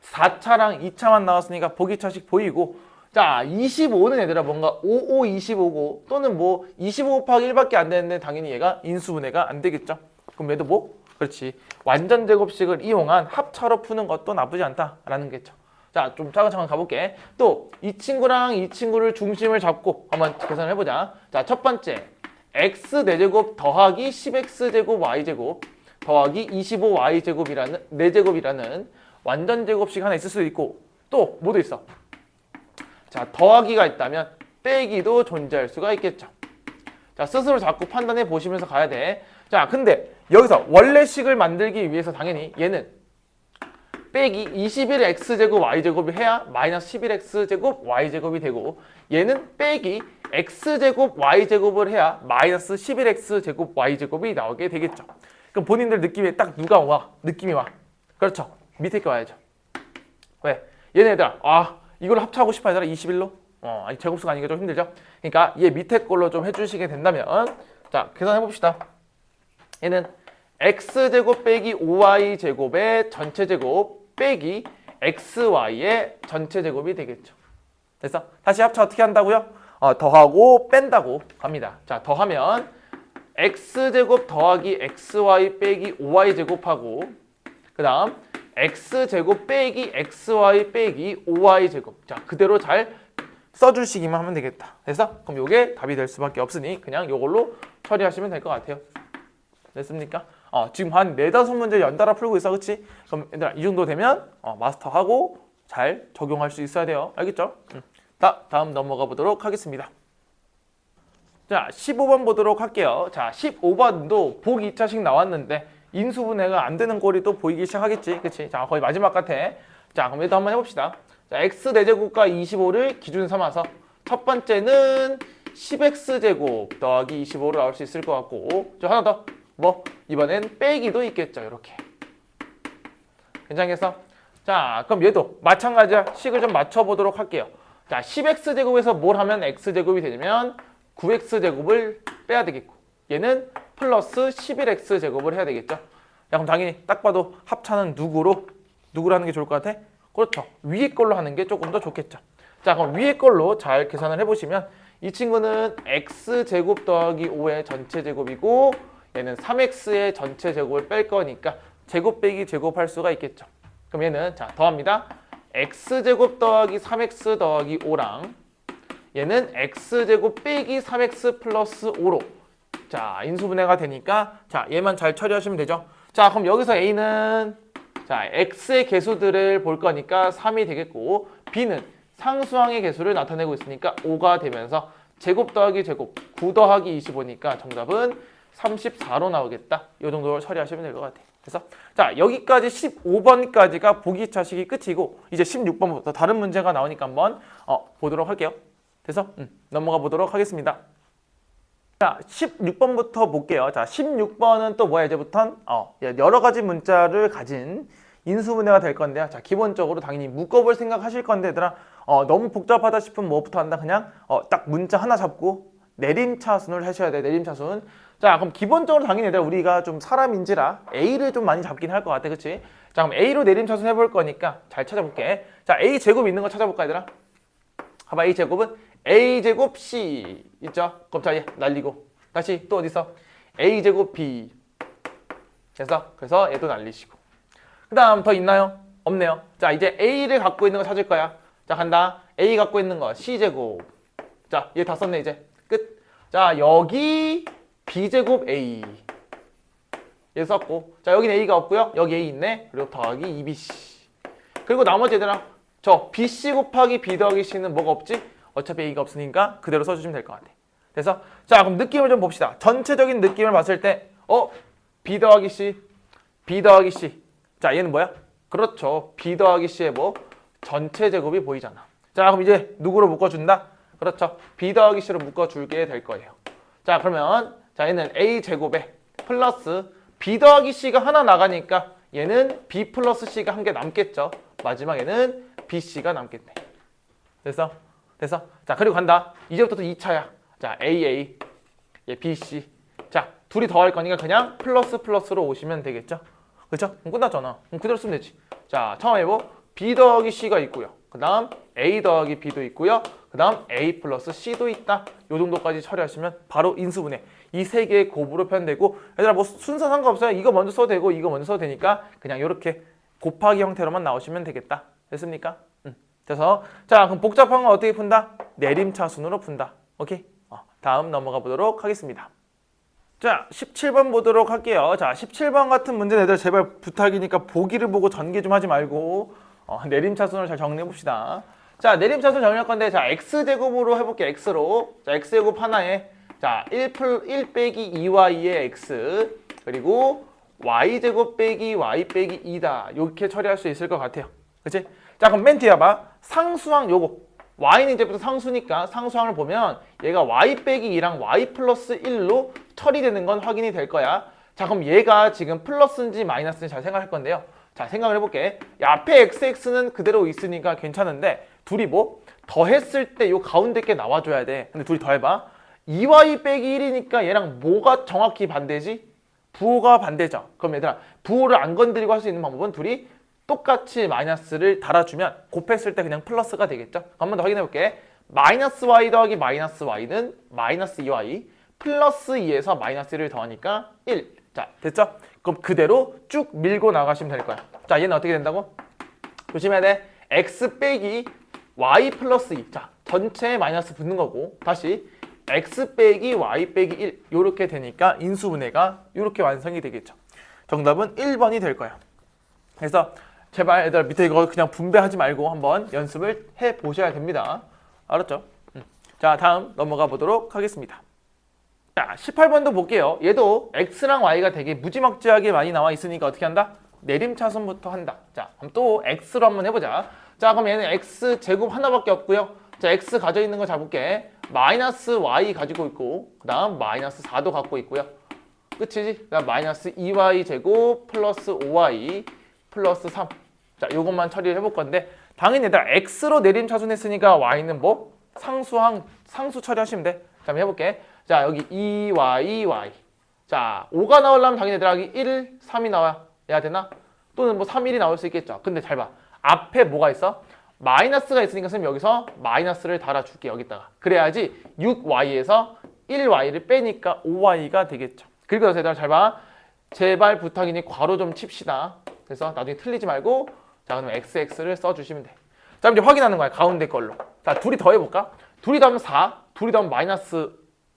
4차랑 2차만 나왔으니까 보기차식 보이고 자, 25는 얘들아 뭔가 55, 25고 또는 뭐 25 곱하기 1밖에 안 되는데 당연히 얘가 인수분해가 안 되겠죠. 그럼 얘도 뭐? 그렇지. 완전 제곱식을 이용한 합차로 푸는 것도 나쁘지 않다라는 거겠죠. 자, 좀 차근차근 가볼게. 또 이 친구랑 이 친구를 중심을 잡고 한번 계산을 해보자. 자, 첫 번째 x 4제곱 더하기 10x제곱 y제곱 더하기 25y제곱이라는 4제곱이라는 완전 제곱식 하나 있을 수도 있고 또 뭐도 있어? 자, 더하기가 있다면 빼기도 존재할 수가 있겠죠. 자, 스스로 자꾸 판단해 보시면서 가야 돼. 자, 근데 여기서 원래식을 만들기 위해서 당연히 얘는 빼기 21x제곱 y제곱이 해야 마이너스 11x제곱 y제곱이 되고 얘는 빼기 x제곱 y제곱을 해야 마이너스 11x제곱 y제곱이 나오게 되겠죠. 그럼 본인들 느낌에 딱 누가 와? 느낌이 와. 그렇죠. 밑에 거 와야죠. 왜? 얘네들아, 이걸 합쳐하고 싶어 얘들아 21로? 아니 제곱수가 아니니까 좀 힘들죠? 그러니까 얘 밑에 걸로 좀 해주시게 된다면 자, 계산해 봅시다. 얘는 x제곱 빼기 5y제곱의 전체 제곱 빼기 xy의 전체 제곱이 되겠죠. 그래서 다시 합쳐 어떻게 한다고요? 더하고 뺀다고 갑니다. 자, 더하면 x제곱 더하기 xy 빼기 5y제곱하고 그 다음 x제곱 빼기 xy 빼기 5y제곱. 자, 그대로 잘 써주시기만 하면 되겠다. 그래서 그럼 요게 답이 될 수밖에 없으니 그냥 요걸로 처리하시면 될 것 같아요. 됐습니까? 지금 한 4-5문제 연달아 풀고 있어. 그치? 그럼 얘들아 이 정도 되면 마스터하고 잘 적용할 수 있어야 돼요. 알겠죠? 다음 넘어가 보도록 하겠습니다. 자, 15번 보도록 할게요. 자, 15번도 보기 2차식 나왔는데 인수분해가 안 되는 꼴이 또 보이기 시작하겠지. 그치? 자, 거의 마지막 같아. 자, 그럼 얘도 한번 해봅시다. 자, x 4제곱과 25를 기준 삼아서 첫 번째는 10x제곱 더하기 25로 나올 수 있을 것 같고 저 하나 더. 이번엔 빼기도 있겠죠. 이렇게. 괜찮겠어? 자, 그럼 얘도 마찬가지야. 식을 좀 맞춰보도록 할게요. 자, 10x제곱에서 뭘 하면 x제곱이 되냐면 9x제곱을 빼야 되겠고 얘는 플러스 11x 제곱을 해야 되겠죠. 야, 그럼 당연히 딱 봐도 합차는 누구로 하는 게 좋을 것 같아? 그렇죠. 위에 걸로 하는 게 조금 더 좋겠죠. 자, 그럼 위에 걸로 잘 계산을 해보시면 이 친구는 x제곱 더하기 5의 전체 제곱이고 얘는 3x의 전체 제곱을 뺄 거니까 제곱 빼기 제곱 할 수가 있겠죠. 그럼 얘는 자 더합니다. x제곱 더하기 3x 더하기 5랑 얘는 x제곱 빼기 3x 플러스 5로 자 인수분해가 되니까 자 얘만 잘 처리하시면 되죠. 자 그럼 여기서 a는 자 x의 개수들을 볼 거니까 3이 되겠고 b는 상수항의 개수를 나타내고 있으니까 5가 되면서 제곱 더하기 제곱 9 더하기 25니까 정답은 34로 나오겠다. 이 정도로 처리하시면 될 것 같아요. 그래서 자 여기까지 15번까지가 보기 차식이 끝이고 이제 16번부터 다른 문제가 나오니까 한번 보도록 할게요. 그래서 넘어가 보도록 하겠습니다. 자 16번부터 볼게요. 자 16번은 또 뭐야 이제부턴 여러 가지 문자를 가진 인수분해가 될 건데요. 자 기본적으로 당연히 묶어볼 생각하실 건데 얘들아 너무 복잡하다 싶으면 뭐부터 한다 그냥 딱 문자 하나 잡고 내림차순을 하셔야 돼. 내림차순. 자 그럼 기본적으로 당연히 얘들아 우리가 좀 사람인지라 A를 좀 많이 잡긴 할 것 같아. 그치? 자 그럼 A로 내림차순 해볼 거니까 잘 찾아볼게. 자 A제곱 있는 거 찾아볼까 얘들아? 봐봐 A제곱은 A제곱 C 있죠? 그럼 자 얘 날리고 다시 또 어디서 A제곱 B 그래서 얘도 날리시고 그 다음 더 있나요? 없네요. 자 이제 A를 갖고 있는 거 찾을 거야. 자 간다. A 갖고 있는 거 C제곱. 자 얘 다 썼네 이제 끝. 자 여기 B제곱 A 얘 썼고 자 여긴 A가 없고요. 여기 A 있네. 그리고 더하기 2BC 그리고 나머지 얘들아 저 BC 곱하기 B 더하기 C는 뭐가 없지? 어차피 A가 없으니까 그대로 써주시면 될 것 같아. 그래서 자 그럼 느낌을 좀 봅시다. 전체적인 느낌을 봤을 때 B 더하기 C B 더하기 C 자 얘는 뭐야? 그렇죠. B 더하기 C의 뭐? 전체 제곱이 보이잖아. 자 그럼 이제 누구로 묶어준다? 그렇죠. B 더하기 C로 묶어줄게 될 거예요. 자 그러면 자 얘는 A제곱에 플러스 B 더하기 C가 하나 나가니까 얘는 B 플러스 C가 한 개 남겠죠. 마지막에는 BC가 남겠네. 됐어? 자 그리고 간다. 이제부터 또 2차야. 자 AA 얘 BC 자 둘이 더할 거니까 그냥 플러스 플러스로 오시면 되겠죠. 그렇죠? 그럼 끝났잖아. 그럼 그대로 쓰면 되지. 자 처음에 뭐 B 더하기 C가 있고요. 그 다음 A 더하기 B도 있고요. 그 다음 A 플러스 C도 있다. 요 정도까지 처리하시면 바로 인수분해. 이 세 개의 곱으로 표현되고 얘들아 뭐 순서 상관없어요. 이거 먼저 써도 되고 이거 먼저 써도 되니까 그냥 이렇게 곱하기 형태로만 나오시면 되겠다. 됐습니까? 그래서 자 그럼 복잡한 건 어떻게 푼다? 내림차순으로 푼다. 오케이? 다음 넘어가 보도록 하겠습니다. 자 17번 보도록 할게요. 자 17번 같은 문제 애들 제발 부탁이니까 보기를 보고 전개 좀 하지 말고 내림차순을 잘 정리해 봅시다. 자 내림차순 정리할 건데 자 x제곱으로 해볼게. x로 자 x제곱 하나에 자 1 빼기 2y의 x 그리고 y제곱 빼기 y 빼기 2다 이렇게 처리할 수 있을 것 같아요. 그치? 자 그럼 맨 뒤에 봐. 상수항 요거 y는 이제부터 상수니까 상수항을 보면 얘가 y 빼기 2랑 y 플러스 1로 처리되는 건 확인이 될 거야. 자 그럼 얘가 지금 플러스인지 마이너스인지 잘 생각할 건데요. 자 생각을 해볼게. 야, 앞에 xx는 그대로 있으니까 괜찮은데 둘이 뭐 더했을 때 요 가운데 게 나와줘야 돼. 근데 둘이 더해봐. 2y 빼기 1이니까 얘랑 뭐가 정확히 반대지? 부호가 반대죠. 그럼 얘들아 부호를 안 건드리고 할 수 있는 방법은 둘이 똑같이 마이너스를 달아주면 곱했을 때 그냥 플러스가 되겠죠. 한 번 더 확인해 볼게. 마이너스 y 더하기 마이너스 y는 마이너스 2y 플러스 2에서 마이너스 1을 더하니까 1. 자 됐죠? 그럼 그대로 쭉 밀고 나가시면 될 거야. 자 얘는 어떻게 된다고? 조심해야 돼. x 빼기 y 플러스 2. 자 전체에 마이너스 붙는 거고 다시 x 빼기 y 빼기 1 이렇게 되니까 인수분해가 이렇게 완성이 되겠죠. 정답은 1번이 될 거야. 그래서 제발 얘들아 밑에 이거 그냥 분배하지 말고 한번 연습을 해보셔야 됩니다. 알았죠? 자 다음 넘어가 보도록 하겠습니다. 자 18번도 볼게요. 얘도 x랑 y가 되게 무지막지하게 많이 나와 있으니까 어떻게 한다? 내림차순부터 한다. 자 그럼 또 x로 한번 해보자. 자 그럼 얘는 x 제곱 하나밖에 없고요. 자 x 가져 있는 거 잡을게. 마이너스 y 가지고 있고 그 다음 마이너스 4도 갖고 있고요. 끝이지? 그 다음 마이너스 2y 제곱 플러스 5y 플러스 3. 자 요것만 처리를 해볼 건데 당연히 얘들아 x로 내림차순 했으니까 y는 뭐? 상수 처리하시면 돼. 자 한번 해볼게. 자 여기 2y 자, 5가 나오려면 당연히 얘들아 1, 3이 나와야 되나? 또는 뭐 3, 1이 나올 수 있겠죠. 근데 잘 봐. 앞에 뭐가 있어? 마이너스가 있으니까 선생님 여기서 마이너스를 달아줄게 여기다가. 그래야지 6y에서 1y를 빼니까 5y가 되겠죠. 그리고 나서 얘들아 잘 봐. 제발 부탁이니 괄호 좀 칩시다. 그래서 나중에 틀리지 말고 자 그럼 xx를 써주시면 돼. 자 이제 확인하는 거야. 가운데 걸로. 자 둘이 더해볼까? 둘이 더하면 4, 둘이 더하면 마이너스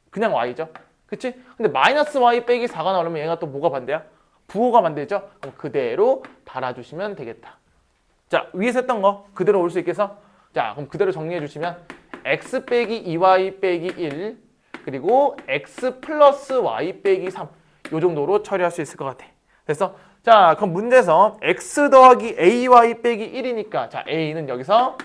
그냥 y죠. 그치? 근데 마이너스 y 빼기 4가 나오려면 얘가 또 뭐가 반대야? 부호가 반대죠? 그럼 그대로 달아주시면 되겠다. 자 위에서 했던 거 그대로 올 수 있겠어? 자 그럼 그대로 정리해 주시면 x 빼기 2y 빼기 1 그리고 x 플러스 y 빼기 3 요 정도로 처리할 수 있을 것 같아. 됐어? 자 그럼 문제에서 x 더하기 ay 빼기 1이니까 자 a는 여기서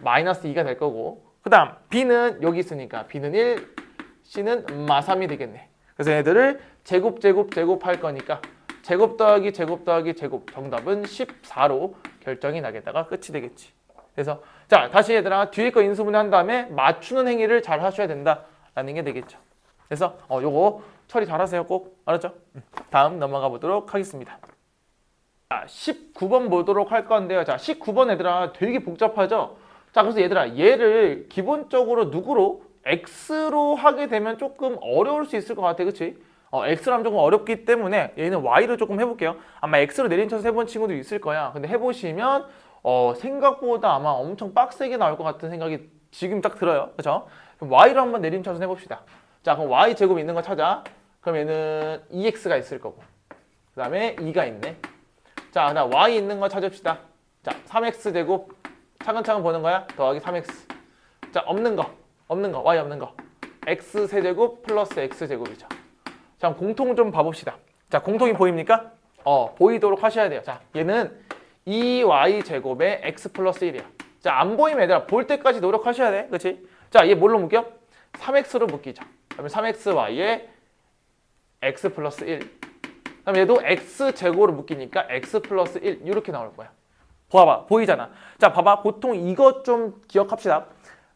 마이너스 2가 될 거고 그 다음 b는 여기 있으니까 b는 1 c는 마3이 되겠네. 그래서 얘들을 제곱 할 거니까 제곱 더하기 제곱 더하기 제곱 정답은 14로 결정이 나겠다가 끝이 되겠지. 그래서 자 다시 얘들아 뒤에 거 인수분해 한 다음에 맞추는 행위를 잘 하셔야 된다라는 게 되겠죠. 그래서 요거 처리 잘 하세요. 꼭 알았죠? 다음 넘어가 보도록 하겠습니다. 자 19번 보도록 할 건데요. 자 19번 얘들아 되게 복잡하죠? 자 그래서 얘들아 얘를 기본적으로 누구로? x로 하게 되면 조금 어려울 수 있을 것 같아. 그치? x로 하면 조금 어렵기 때문에 얘는 y로 조금 해볼게요. 아마 x로 내림쳐서 해본 친구도 있을 거야. 근데 해보시면 생각보다 아마 엄청 빡세게 나올 것 같은 생각이 지금 딱 들어요. 그쵸? 그럼 y로 한번 내림쳐서 해봅시다. 자 그럼 y 제곱 있는 거 찾아. 그럼 얘는 2x가 있을 거고 그 다음에 2가 있네. 자 그다음 y 있는 거 찾읍시다. 자 3x 제곱 차근차근 보는 거야. 더하기 3x. 자 없는 거 y 없는 거 x 세제곱 플러스 x 제곱이죠. 자 공통 좀 봐봅시다. 자 공통이 보입니까? 보이도록 하셔야 돼요. 자 얘는 2y 제곱에 x 플러스 1이야. 자 안 보이면 얘들아 볼 때까지 노력하셔야 돼. 그치? 자 얘 뭘로 묶여? 3x로 묶이죠. 그러면 3xy에 x 플러스 1. 그럼 얘도 x 제곱으로 묶이니까 x 플러스 1 이렇게 나올 거야. 봐봐 보이잖아. 자 봐봐 보통 이것 좀 기억합시다.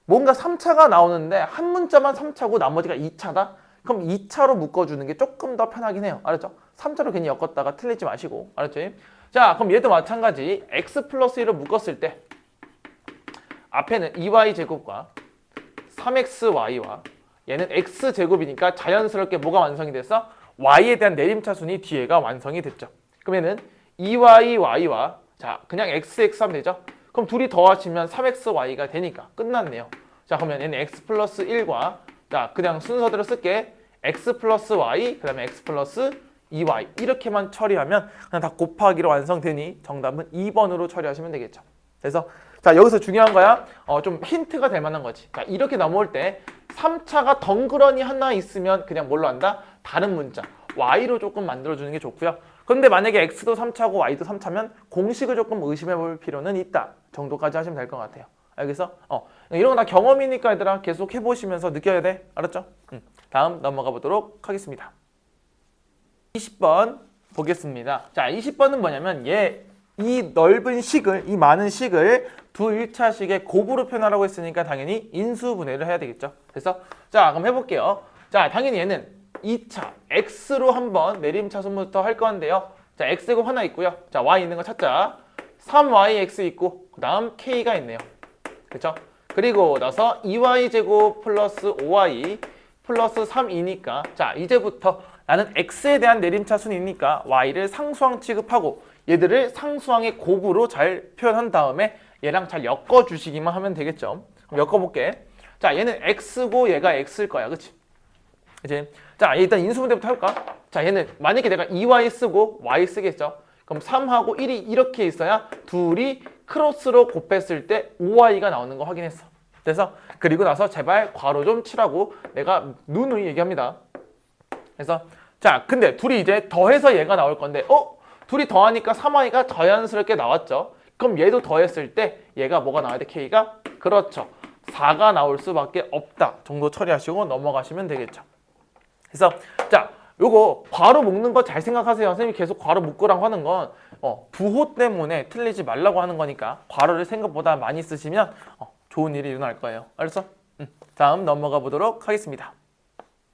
뭔가 3차가 나오는데 한 문자만 3차고 나머지가 2차다? 그럼 2차로 묶어주는 게 조금 더 편하긴 해요. 알았죠? 3차로 괜히 엮었다가 틀리지 마시고. 알았지? 자 그럼 얘도 마찬가지 x 플러스 1을 묶었을 때 앞에는 2y 제곱과 3xy와 얘는 x 제곱이니까 자연스럽게 뭐가 완성이 됐어? y에 대한 내림차순이 뒤에가 완성이 됐죠. 그럼 얘는 2y와 자 그냥 xx 하면 되죠? 그럼 둘이 더하시면 3xy가 되니까 끝났네요. 자 그러면 얘는 x 플러스 1과 자 그냥 순서대로 쓸게. x 플러스 y 그 다음에 x 플러스 2y 이렇게만 처리하면 그냥 다 곱하기로 완성되니 정답은 2번으로 처리하시면 되겠죠. 그래서 자 여기서 중요한 거야. 좀 힌트가 될 만한 거지. 자 이렇게 넘어올 때 3차가 덩그러니 하나 있으면 그냥 뭘로 한다? 다른 문자 y로 조금 만들어주는 게 좋고요. 그런데 만약에 x도 3차고 y도 3차면 공식을 조금 의심해 볼 필요는 있다 정도까지 하시면 될 것 같아요. 알겠어? 이런 거 다 경험이니까 얘들아 계속 해보시면서 느껴야 돼. 알았죠? 다음 넘어가 보도록 하겠습니다. 20번 보겠습니다. 자 20번은 뭐냐면 이 넓은 식을 이 많은 식을 두 1차식의 곱으로 표현하라고 했으니까 당연히 인수분해를 해야 되겠죠. 그래서 자 그럼 해볼게요. 자 당연히 얘는 2차 x로 한번 내림차순부터 할 건데요. 자 x제곱 하나 있고요. 자 y 있는 거 찾자. 3yx 있고 그 다음 k가 있네요. 그렇죠? 그리고 나서 2y제곱 플러스 5y 플러스 3이니까 자 이제부터 나는 x에 대한 내림차순이니까 y를 상수항 취급하고 얘들을 상수항의 곱으로 잘 표현한 다음에 얘랑 잘 엮어주시기만 하면 되겠죠. 그럼 엮어볼게. 자 얘는 x고 얘가 x일 거야. 그치? 그치? 자 일단 인수분해부터 해볼까? 자 얘는 만약에 내가 2y 쓰고 y 쓰겠죠. 그럼 3하고 1이 이렇게 있어야 둘이 크로스로 곱했을 때 5y가 나오는 거 확인했어. 그래서 그리고 나서 제발 괄호 좀 치라고 내가 누누이 얘기합니다. 그래서 자 근데 둘이 이제 더해서 얘가 나올 건데 둘이 더하니까 3y가 자연스럽게 나왔죠. 그럼 얘도 더했을 때 얘가 뭐가 나와야 돼? k가? 그렇죠. 4가 나올 수밖에 없다 정도 처리하시고 넘어가시면 되겠죠. 그래서 자 요거 괄호 묶는 거 잘 생각하세요. 선생님이 계속 괄호 묶으라고 하는 건 부호 때문에 틀리지 말라고 하는 거니까 괄호를 생각보다 많이 쓰시면 좋은 일이 일어날 거예요. 알았어? 다음 넘어가 보도록 하겠습니다.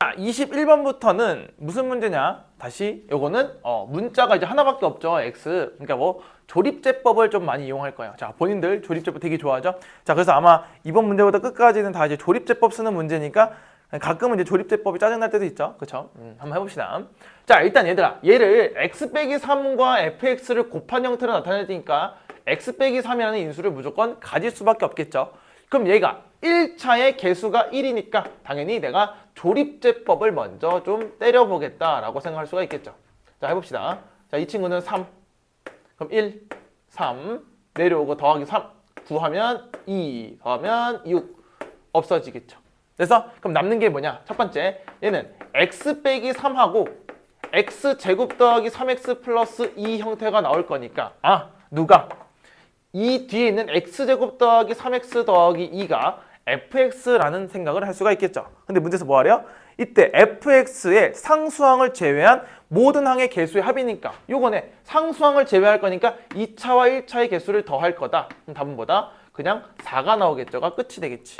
자, 21번부터는 무슨 문제냐? 다시 요거는 문자가 이제 하나밖에 없죠. x. 그러니까 뭐 조립제법을 좀 많이 이용할 거예요. 자, 본인들 조립제법 되게 좋아하죠? 자, 그래서 아마 이번 문제부터 끝까지는 다 이제 조립제법 쓰는 문제니까 가끔은 이제 조립제법이 짜증날 때도 있죠. 그쵸? 한번 해봅시다. 자, 일단 얘들아, 얘를 x 빼기 3과 fx를 곱한 형태로 나타낼 테니까 x 빼기 3이라는 인수를 무조건 가질 수밖에 없겠죠. 그럼 얘가 1차의 개수가 1이니까 당연히 내가 조립제법을 먼저 좀 때려보겠다라고 생각할 수가 있겠죠. 자, 해봅시다. 자, 이 친구는 3. 그럼 1, 3, 내려오고 더하기 3, 구하면 2, 더하면 6, 없어지겠죠. 그래서 그럼 남는 게 뭐냐? 첫 번째, 얘는 x 빼기 3하고 x제곱 더하기 3x 플러스 2 형태가 나올 거니까 누가? 이 뒤에 있는 x제곱 더하기 3x 더하기 2가 fx라는 생각을 할 수가 있겠죠. 근데 문제에서 뭐 하래요? 이때 fx의 상수항을 제외한 모든 항의 개수의 합이니까 요거네 상수항을 제외할 거니까 2차와 1차의 개수를 더할 거다. 그럼 답은 뭐다? 그냥 4가 나오겠죠가 끝이 되겠지.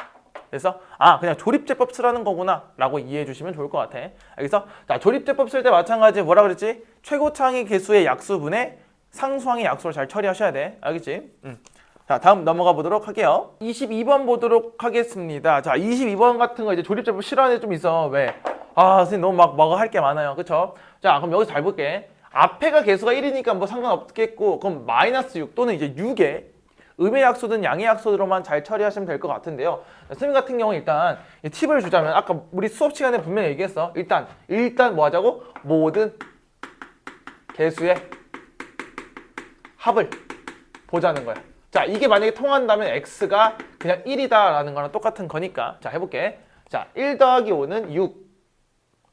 그래서 그냥 조립제법 쓰라는 거구나 라고 이해해 주시면 좋을 것 같아. 알겠어? 자, 조립제법 쓸 때 마찬가지 뭐라 그랬지? 최고차항의 개수의 약수분의 상수항의 약수를 잘 처리하셔야 돼. 알겠지? 자, 다음 넘어가 보도록 할게요. 22번 보도록 하겠습니다. 자, 22번 같은 거 이제 조립제법 싫어하는 애 좀 있어. 왜? 선생님 너무 막 할 게 많아요. 그쵸? 자, 그럼 여기서 잘 볼게. 앞에가 개수가 1이니까 뭐 상관없겠고, 그럼 마이너스 6 또는 이제 6에 음의 약수든 양의 약수로만 잘 처리하시면 될 것 같은데요. 선생님 같은 경우는 일단 팁을 주자면 아까 우리 수업 시간에 분명히 얘기했어. 일단 뭐 하자고? 모든 개수의 합을 보자는 거야. 자, 이게 만약에 통한다면 x가 그냥 1이다라는 거랑 똑같은 거니까. 자, 해볼게. 자, 1 더하기 5는 6.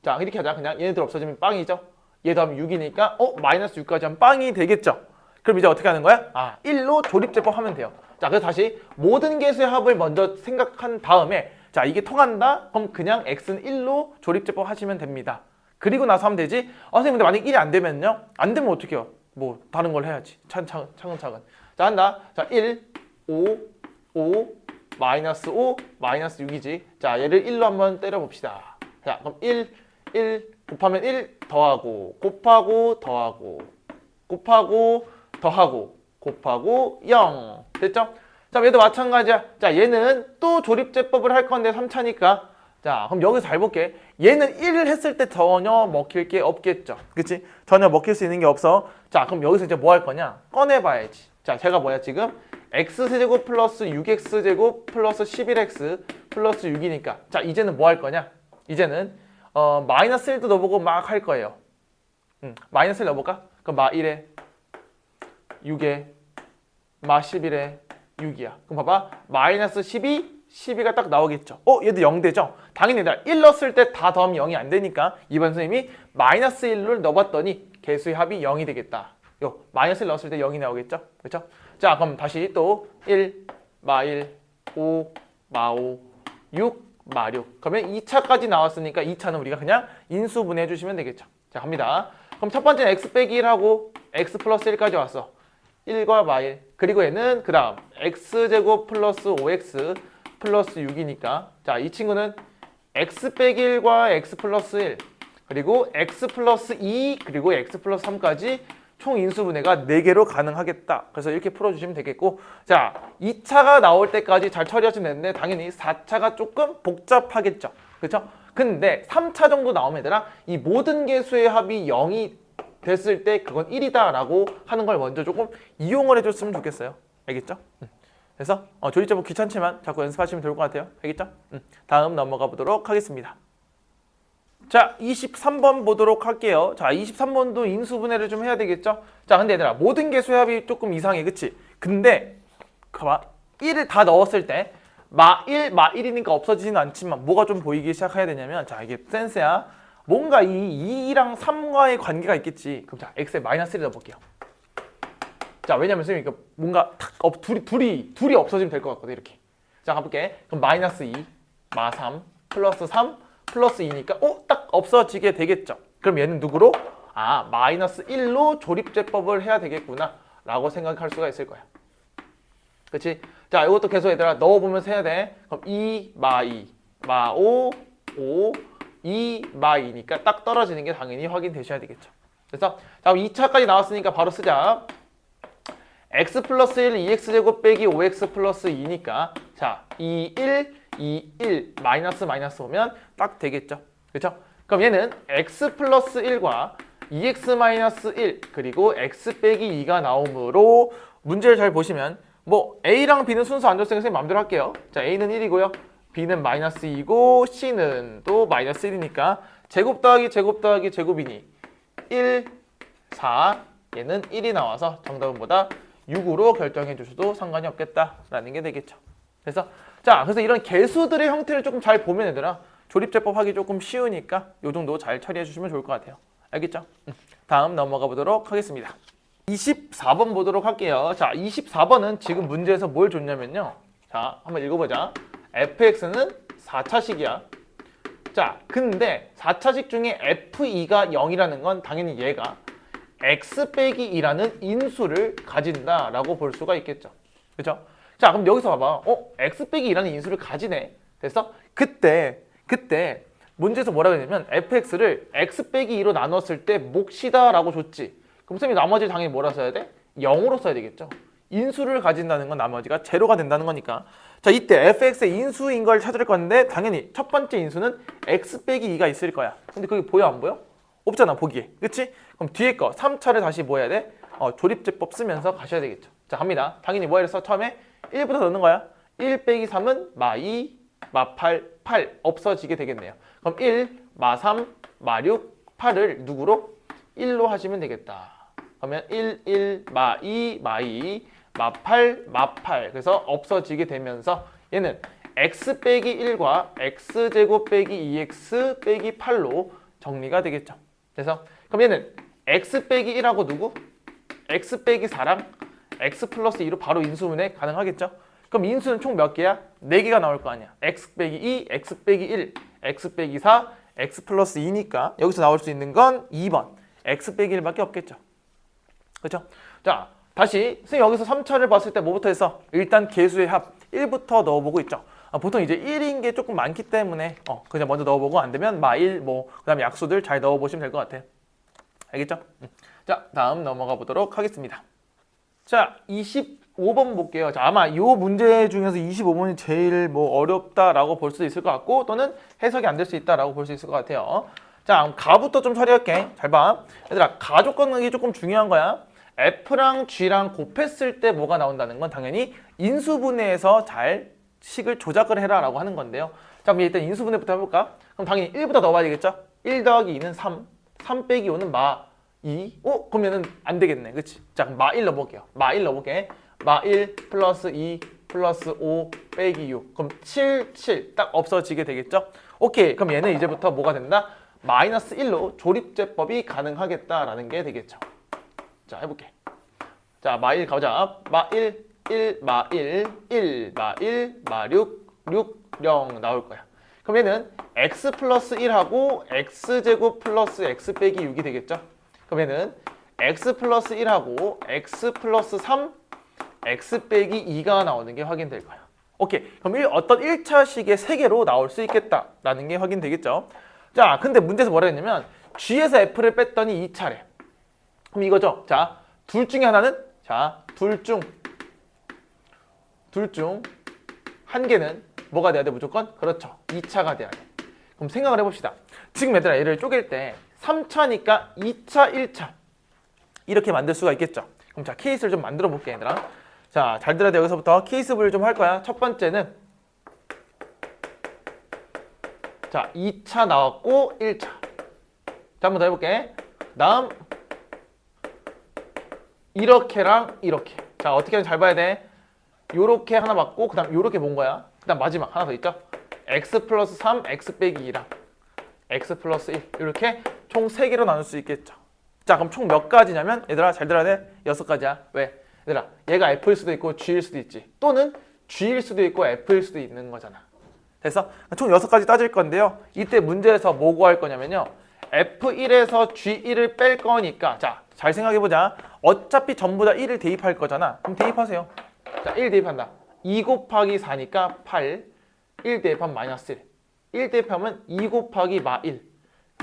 자, 이렇게 하자. 그냥 얘네들 없어지면 빵이죠. 얘 더하면 6이니까 마이너스 6까지 하면 빵이 되겠죠. 그럼 이제 어떻게 하는 거야? 1로 조립제법 하면 돼요. 자, 그래서 다시 모든 개수의 합을 먼저 생각한 다음에 자, 이게 통한다? 그럼 그냥 x는 1로 조립제법 하시면 됩니다. 그리고 나서 하면 되지. 선생님 근데 만약에 1이 안 되면요? 안 되면 어떻게 해요? 뭐 다른 걸 해야지. 차근차근. 자, 한다. 자, 1, 5, 5, 마이너스 5, 마이너스 6이지. 자, 얘를 1로 한번 때려봅시다. 자, 그럼 1 곱하면 1 더하고 곱하고 더하고 곱하고 더하고 곱하고 0. 됐죠? 자, 얘도 마찬가지야. 자, 얘는 또 조립제법을 할 건데 3차니까. 자, 그럼 여기서 잘 볼게. 얘는 1을 했을 때 전혀 먹힐 게 없겠죠. 그치? 전혀 먹힐 수 있는 게 없어. 자, 그럼 여기서 이제 뭐 할 거냐? 꺼내봐야지. 자, 제가 뭐야 지금? x제곱 플러스 6x제곱 플러스 11x 플러스 6이니까. 자, 이제는 뭐 할 거냐? 이제는 마이너스 1도 넣어보고 막 할 거예요. 마이너스 1 넣어볼까? 그럼 마 1에 6에 마 11에 6이야. 그럼 봐봐. 마이너스 12가 딱 나오겠죠. 얘도 0 되죠? 당연히 내가 1 넣었을 때 다 더하면 0이 안 되니까 이번 선생님이 마이너스 1을 넣어봤더니 개수의 합이 0이 되겠다. 마이너스 1 넣었을 때 0이 나오겠죠? 그렇죠? 자, 그럼 다시 또 1, 마 1, 5, 마 5, 6, 마 6. 그러면 2차까지 나왔으니까 2차는 우리가 그냥 인수분해 해주시면 되겠죠. 자, 갑니다. 그럼 첫 번째는 x 빼기 1하고 x 플러스 1까지 왔어. 1과 마 1. 그리고 얘는 그 다음 x제곱 플러스 5x 플러스 6이니까 자, 이 친구는 x 빼기 1과 x 플러스 1 그리고 x 플러스 2 그리고 x 플러스 3까지 총 인수분해가 4개로 가능하겠다. 그래서 이렇게 풀어주시면 되겠고 자, 2차가 나올 때까지 잘 처리하시면 되는데 당연히 4차가 조금 복잡하겠죠. 그렇죠? 근데 3차 정도 나오면 얘들아 이 모든 개수의 합이 0이 됐을 때 그건 1이다 라고 하는 걸 먼저 조금 이용을 해줬으면 좋겠어요. 알겠죠? 그래서 조립제법 귀찮지만 자꾸 연습하시면 좋을 것 같아요. 알겠죠? 다음 넘어가 보도록 하겠습니다. 자, 23번 보도록 할게요. 자, 23번도 인수분해를 좀 해야 되겠죠? 자, 근데 얘들아 모든 개수의 합이 조금 이상해. 그치? 근데 봐봐 1을 다 넣었을 때 마 1, 마 1이니까 없어지지는 않지만 뭐가 좀 보이기 시작해야 되냐면 자, 이게 센스야. 뭔가 이 2랑 3과의 관계가 있겠지. 그럼 자, x에 마이너스 1을 넣어볼게요. 자, 왜냐면 선생님 이거 뭔가 둘이 없어지면 될 것 같거든. 이렇게. 자, 가볼게. 그럼 마이너스 2, 마 3, 플러스 3, 플러스 2니까 딱 없어지게 되겠죠. 그럼 얘는 누구로? 마이너스 1로 조립제법을 해야 되겠구나 라고 생각할 수가 있을 거야. 그치? 자, 이것도 계속 얘들아 넣어보면서 해야 돼. 그럼 2, 마 2, 마 5, 5, 2마이니까 딱 떨어지는 게 당연히 확인되셔야 되겠죠. 그래서 자, 2차까지 나왔으니까 바로 쓰자. x 플러스 1 2x제곱 빼기 5x 플러스 2니까 자, 2, 1 마이너스 오면 딱 되겠죠. 그렇죠? 그럼 얘는 x 플러스 1과 2x 마이너스 1 그리고 x 빼기 2가 나오므로 문제를 잘 보시면 뭐 A랑 B는 순서 안 줬으니까 선생님 마음대로 할게요. 자, A는 1이고요. B는 마이너스 2고 C는 또 마이너스 1이니까 제곱 더하기 제곱이니 1, 4 얘는 1이 나와서 정답은 뭐다? 6으로 결정해 주셔도 상관이 없겠다라는 게 되겠죠. 그래서 이런 개수들의 형태를 조금 잘 보면 얘들아 조립제법 하기 조금 쉬우니까 요 정도 잘 처리해 주시면 좋을 것 같아요. 알겠죠? 다음 넘어가 보도록 하겠습니다. 24번 보도록 할게요. 자, 24번은 지금 문제에서 뭘 줬냐면요. 자, 한번 읽어보자. fx는 4차식이야. 자, 근데 4차식 중에 f2가 0이라는 건 당연히 얘가 x 빼기 2라는 인수를 가진다라고 볼 수가 있겠죠. 그렇죠? 자, 그럼 여기서 봐봐. x 빼기 2라는 인수를 가지네. 그래서 그때 문제에서 뭐라고 했냐면 fx를 x 빼기 2로 나눴을 때 몫이다라고 줬지. 그럼 쌤이 나머지 당연히 뭐라 써야 돼? 0으로 써야 되겠죠. 인수를 가진다는 건 나머지가 제로가 된다는 거니까. 자, 이때 fx의 인수인 걸 찾을 건데 당연히 첫 번째 인수는 x 빼기 2가 있을 거야. 근데 그게 보여 안 보여? 없잖아, 보기에. 그치? 그럼 뒤에 거 3차를 다시 뭐 해야 돼? 조립제법 쓰면서 가셔야 되겠죠. 자, 갑니다. 당연히 뭐 해서 처음에 1부터 넣는 거야. 1 빼기 3은 마 2, 마 8 없어지게 되겠네요. 그럼 1, 마 3, 마 6, 8을 누구로? 1로 하시면 되겠다. 그러면 1, 마 2, 마 2, 마 8, 마 8. 그래서 없어지게 되면서 얘는 x 빼기 1과 x제곱 빼기 2x 빼기 8로 정리가 되겠죠. 그래서 그럼 얘는 x 빼기 1하고 누구? x 빼기 4랑 x 플러스 2로 바로 인수분해 가능하겠죠? 그럼 인수는 총 몇 개야? 4개가 나올 거 아니야. x 빼기 2, x 빼기 1, x 빼기 4, x 플러스 2니까 여기서 나올 수 있는 건 2번. x 빼기 1밖에 없겠죠. 그렇죠? 자, 다시 선생님 여기서 3차를 봤을 때 뭐부터 했어? 일단 개수의 합 1부터 넣어보고 있죠. 보통 이제 1인 게 조금 많기 때문에 그냥 먼저 넣어보고 안 되면 마1 그다음에 약수들 잘 넣어보시면 될 것 같아요. 알겠죠? 자, 다음 넘어가 보도록 하겠습니다. 자, 25번 볼게요. 자, 아마 이 문제 중에서 25번이 제일 어렵다라고 볼 수도 있을 것 같고 또는 해석이 안 될 수 있다라고 볼 수 있을 것 같아요. 자, 가부터 좀 처리할게. 잘 봐. 얘들아, 가조건이 조금 중요한 거야. F랑 G랑 곱했을 때 뭐가 나온다는 건 당연히 인수분해에서 잘 식을 조작을 해라 라고 하는 건데요. 자, 그럼 일단 인수분해부터 해볼까? 그럼 당연히 1부터 넣어봐야 되겠죠? 1 더하기 2는 3 빼기 5는 마 2. 그러면은 안 되겠네. 그치? 자, 그럼 마 1 넣어볼게요. 마 1 넣어볼게. 마 1 플러스 2 플러스 5 빼기 6. 그럼 7 딱 없어지게 되겠죠? 오케이. 그럼 얘는 이제부터 뭐가 된다? 마이너스 1로 조립제법이 가능하겠다라는 게 되겠죠. 자, 해볼게. 자, 마 1 가보자. 마 1, 마 1, 마 1, 마 6, 0 나올 거야. 그럼 얘는 x 플러스 1하고 x제곱 플러스 x 빼기 6이 되겠죠? 그럼 얘는 x 플러스 1하고 x 플러스 3, x 빼기 2가 나오는 게 확인될 거야. 오케이. 그럼 어떤 1차식의 3개로 나올 수 있겠다라는 게 확인되겠죠? 자, 근데 문제에서 뭐라 했냐면 G에서 F를 뺐더니 2차래. 그럼 이거죠. 자, 둘 중에 하나는 둘 중 한 개는 뭐가 돼야 돼 무조건? 그렇죠. 2차가 돼야 돼. 그럼 생각을 해봅시다. 지금 얘들아 얘를 쪼갤 때 3차니까 2차, 1차 이렇게 만들 수가 있겠죠. 그럼 자, 케이스를 좀 만들어 볼게 얘들아. 자, 잘 들어야 돼. 여기서부터 케이스 분류 좀 할 거야. 첫 번째는 자, 2차 나왔고 1차. 자, 한번 더 해볼게. 다음 이렇게랑 이렇게. 자, 어떻게 하는지 잘 봐야 돼. 요렇게 하나 맞고 그 다음 요렇게 본 거야. 그 다음 마지막 하나 더 있죠. x 플러스 3, x 빼기 2랑 x 플러스 1 이렇게 총 3개로 나눌 수 있겠죠. 자, 그럼 총 몇 가지냐면 얘들아 잘 들어야 돼. 6가지야. 왜? 얘들아 얘가 f일 수도 있고 g일 수도 있지. 또는 g일 수도 있고 f일 수도 있는 거잖아. 그래서 총 6가지 따질 건데요. 이때 문제에서 뭐 구할 거냐면요. F1에서 G1을 뺄 거니까 자, 잘 생각해보자. 어차피 전부 다 1을 대입할 거잖아. 그럼 대입하세요. 자, 1 대입한다. 2 곱하기 4니까 8. 1 대입하면 마이너스 1. 1 대입하면 2 곱하기 마 1,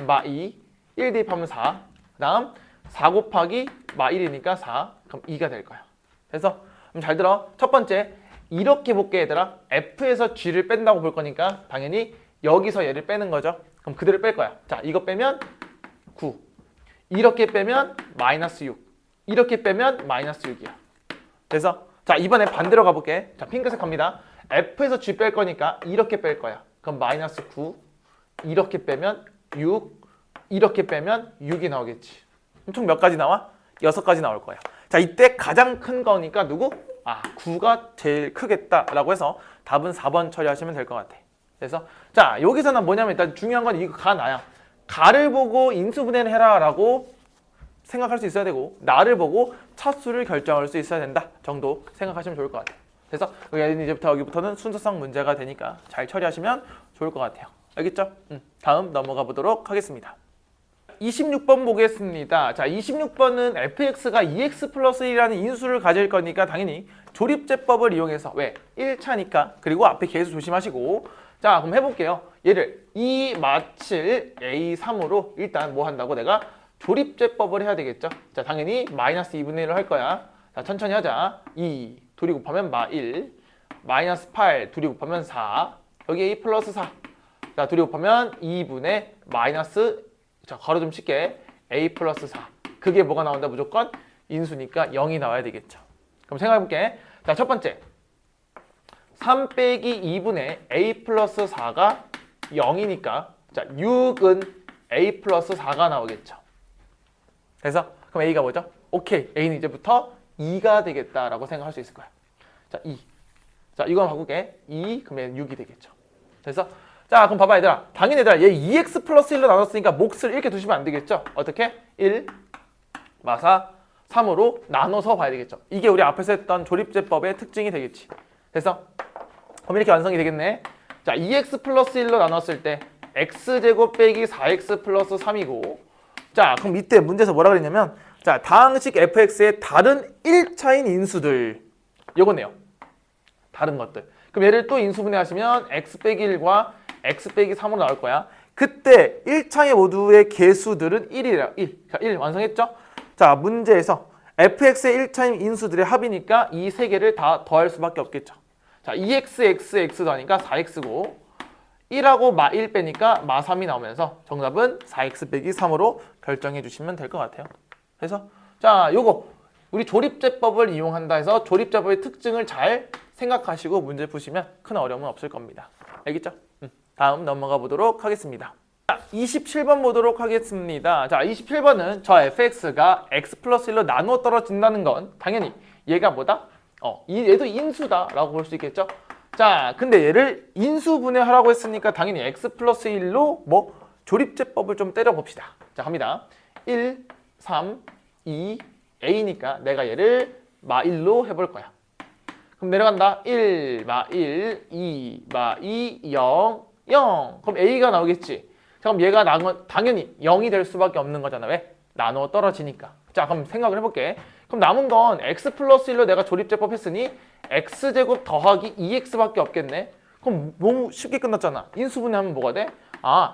마 2, 1 대입하면 4, 그 다음 4 곱하기 마 1이니까 4, 그럼 2가 될 거야. 그래서 잘 들어. 첫 번째, 이렇게 볼게 얘들아. F에서 G를 뺀다고 볼 거니까 당연히 여기서 얘를 빼는 거죠. 그럼 그대로 뺄 거야. 자, 이거 빼면 9, 이렇게 빼면 마이너스 6, 이렇게 빼면 마이너스 6이야. 그래서 자, 이번에 반대로 가볼게. 자, 핑크색 갑니다. F에서 G 뺄 거니까 이렇게 뺄 거야. 그럼 마이너스 9, 이렇게 빼면 6, 이렇게 빼면 6이 나오겠지. 총 몇 가지 나와? 6가지 나올 거야. 자, 이때 가장 큰 거니까 누구? 9가 제일 크겠다라고 해서 답은 4번 처리하시면 될 것 같아. 그래서 자, 여기서는 뭐냐면 일단 중요한 건 이거 가 나야. 가를 보고 인수분해를 해라 라고 생각할 수 있어야 되고, 나를 보고 차수를 결정할 수 있어야 된다 정도 생각하시면 좋을 것 같아요. 그래서 이제부터 여기부터는 순서상 문제가 되니까 잘 처리하시면 좋을 것 같아요. 알겠죠? 다음 넘어가 보도록 하겠습니다. 26번 보겠습니다. 자, 26번은 fx가 2x 플러스 1이라는 인수를 가질 거니까 당연히 조립제법을 이용해서 왜? 1차니까. 그리고 앞에 계수 조심하시고. 자, 그럼 해볼게요. 얘를 2 마칠 a3으로 일단 뭐 한다고? 내가 조립제법을 해야 되겠죠. 자, 당연히 마이너스 2분의 1을 할 거야. 자, 천천히 하자. 2 둘이 곱하면 마 1, 마이너스 8 둘이 곱하면 4, 여기 a 플러스 4. 자, 둘이 곱하면 2분의 마이너스, 자, 괄호 좀 칠게, a 플러스 4. 그게 뭐가 나온다? 무조건 인수니까 0이 나와야 되겠죠. 그럼 생각해볼게. 자, 첫 번째 3 빼기 2분의 a 플러스 4가 0이니까 자, 6은 a 플러스 4가 나오겠죠. 그래서 그럼 a가 뭐죠? 오케이, a는 이제부터 2가 되겠다라고 생각할 수 있을 거야. 자, 2. 자, 이거 바꿀게. 2, 그러면 6이 되겠죠. 그래서 자, 그럼 봐봐 얘들아. 당연히 얘들아, 얘 2x 플러스 1로 나눴으니까 몫을 이렇게 두시면 안 되겠죠? 어떻게? 1, 마사, 3으로 나눠서 봐야 되겠죠. 이게 우리 앞에서 했던 조립제법의 특징이 되겠지. 그래서 그럼 이렇게 완성이 되겠네. 자, 2x 플러스 1로 나눴을 때 x제곱 빼기 4x 플러스 3이고, 자, 그럼 이때 문제에서 뭐라 그랬냐면, 자, 다항식 fx의 다른 1차인 인수들, 요거네요. 다른 것들. 그럼 얘를 또 인수분해하시면 x 빼기 1과 x 빼기 3으로 나올 거야. 그때 1차의 모두의 개수들은 1이라 1. 자, 1 완성했죠? 자, 문제에서 fx의 1차인 인수들의 합이니까 이 세 개를 다 더할 수밖에 없겠죠. 자, 2x, x, x 더하니까 4x고 1하고 마 1 빼니까 마 3이 나오면서 정답은 4x 빼기 3으로 결정해 주시면 될 것 같아요. 그래서 자, 요거 우리 조립제법을 이용한다 해서 조립제법의 특징을 잘 생각하시고 문제 푸시면 큰 어려움은 없을 겁니다. 알겠죠? 다음 넘어가 보도록 하겠습니다. 자, 27번 보도록 하겠습니다. 자, 27번은 저 fx가 x 플러스 1로 나누어 떨어진다는 건 당연히 얘가 뭐다? 얘도 인수다 라고 볼 수 있겠죠? 자, 근데 얘를 인수분해하라고 했으니까 당연히 x 플러스 1로 뭐 조립제법을 좀 때려봅시다. 자, 갑니다. 1, 3, 2, a니까 내가 얘를 마 1로 해볼 거야. 그럼 내려간다. 1, 마 1, 2, 마 2, 0, 0. 그럼 a가 나오겠지. 자, 그럼 얘가 당연히 0이 될 수밖에 없는 거잖아. 왜? 나누어 떨어지니까. 자, 그럼 생각을 해볼게. 그럼 남은 건 x 플러스 1로 내가 조립제법 했으니 x제곱 더하기 2x밖에 없겠네. 그럼 너무 쉽게 끝났잖아. 인수분해하면 뭐가 돼?